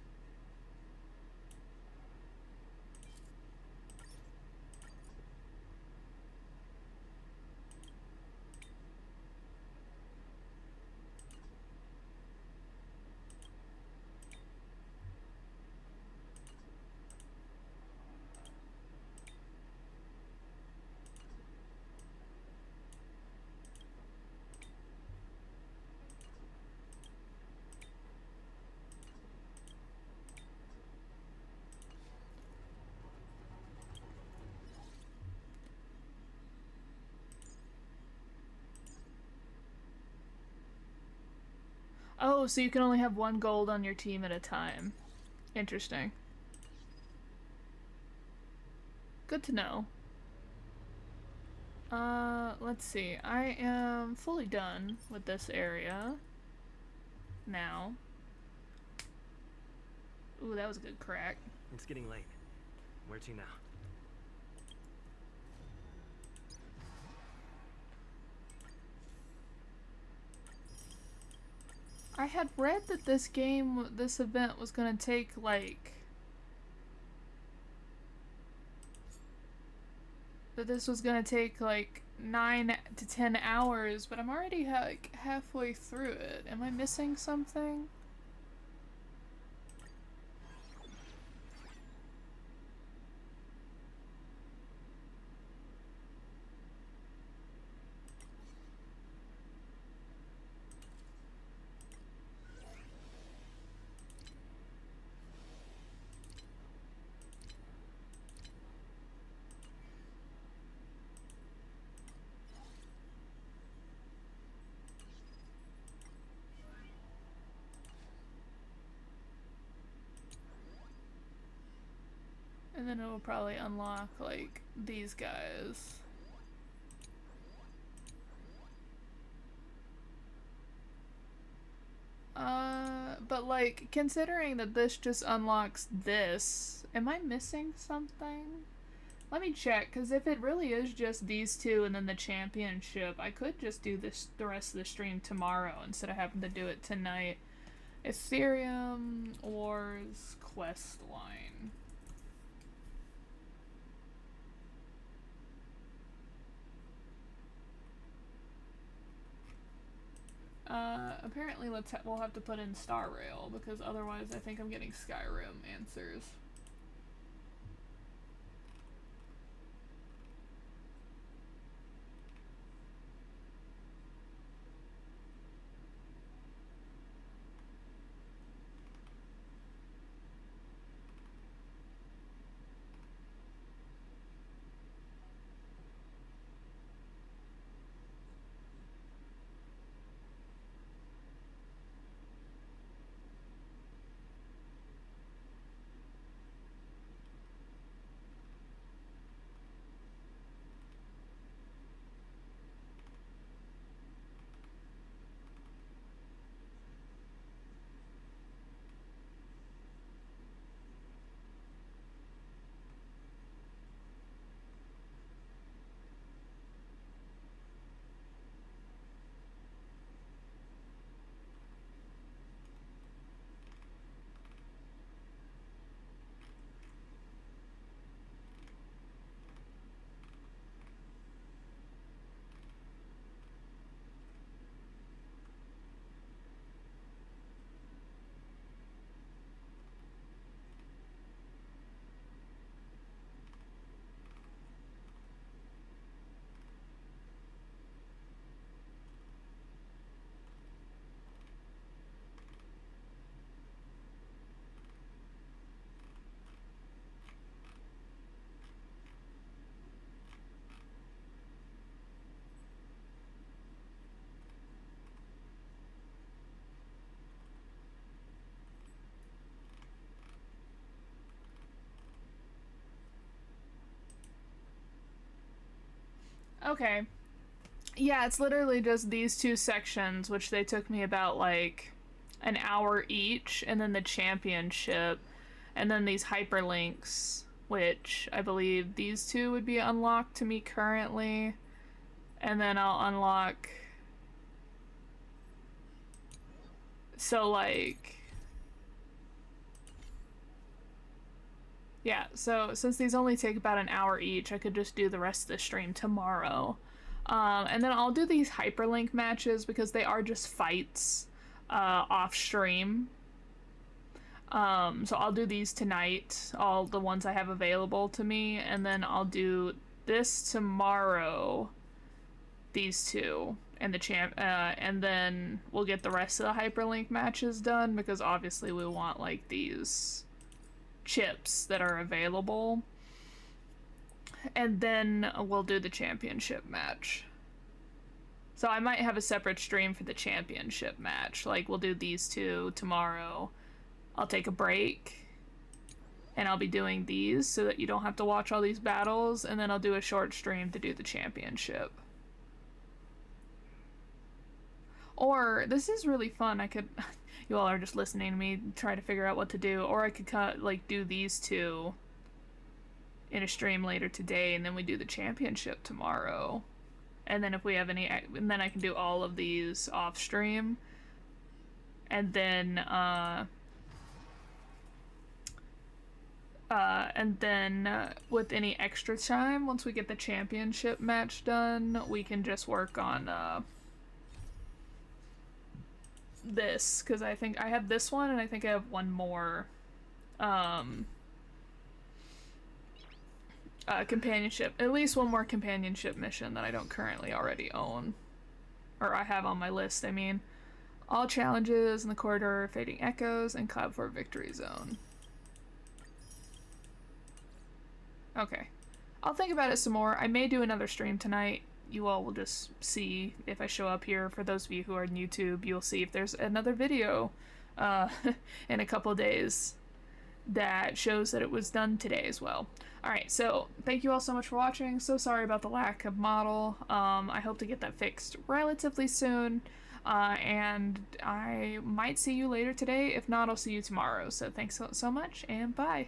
oh, so you can only have one gold on your team at a time. Interesting. Good to know. Let's see. I am fully done with this area now. Ooh, that was a good crack. It's getting late. Where to now? I had read that this event was gonna take like... that this was gonna take like 9 to 10 hours, but I'm already like halfway through it. Am I missing something? And then it will probably unlock, like, these guys. But like, considering that this just unlocks this, am I missing something? Let me check, because if it really is just these two and then the championship, I could just do this the rest of the stream tomorrow instead of having to do it tonight. Ethereum Wars quest line. Apparently we'll have to put in Star Rail, because otherwise I think I'm getting Skyrim answers. Okay. Yeah, it's literally just these two sections, which they took me about like an hour each, and then the championship, and then these hyperlinks, which I believe these two would be unlocked to me currently, and then I'll unlock. So like, yeah, so since these only take about an hour each, I could just do the rest of the stream tomorrow. And then I'll do these hyperlink matches because they are just fights off stream. So I'll do these tonight, all the ones I have available to me, and then I'll do this tomorrow, these two, and and then we'll get the rest of the hyperlink matches done, because obviously we want like these chips that are available, and then we'll do the championship match. So I might have a separate stream for the championship match. Like, we'll do these two tomorrow. I'll take a break, and I'll be doing these so that you don't have to watch all these battles, and then I'll do a short stream to do the championship. Or, this is really fun, I could... You all are just listening to me try to figure out what to do, or I could like do these two in a stream later today, and then we do the championship tomorrow. And then if we have any, and then I can do all of these off stream, and then with any extra time, once we get the championship match done, we can just work on this, because I think I have this one, and I think I have one more companionship, at least one more companionship mission that I don't currently already own, or I have on my list. I mean, all challenges in the corridor, fading echoes, and Cloud 4 victory zone. Okay, I'll think about it some more. I may do another stream tonight. You all will just see if I show up here. For those of you who are on YouTube, you'll see if there's another video in a couple days that shows that it was done today as well. Alright, so thank you all so much for watching. So sorry about the lack of model. I hope to get that fixed relatively soon. And I might see you later today. If not, I'll see you tomorrow. So thanks so much, and bye.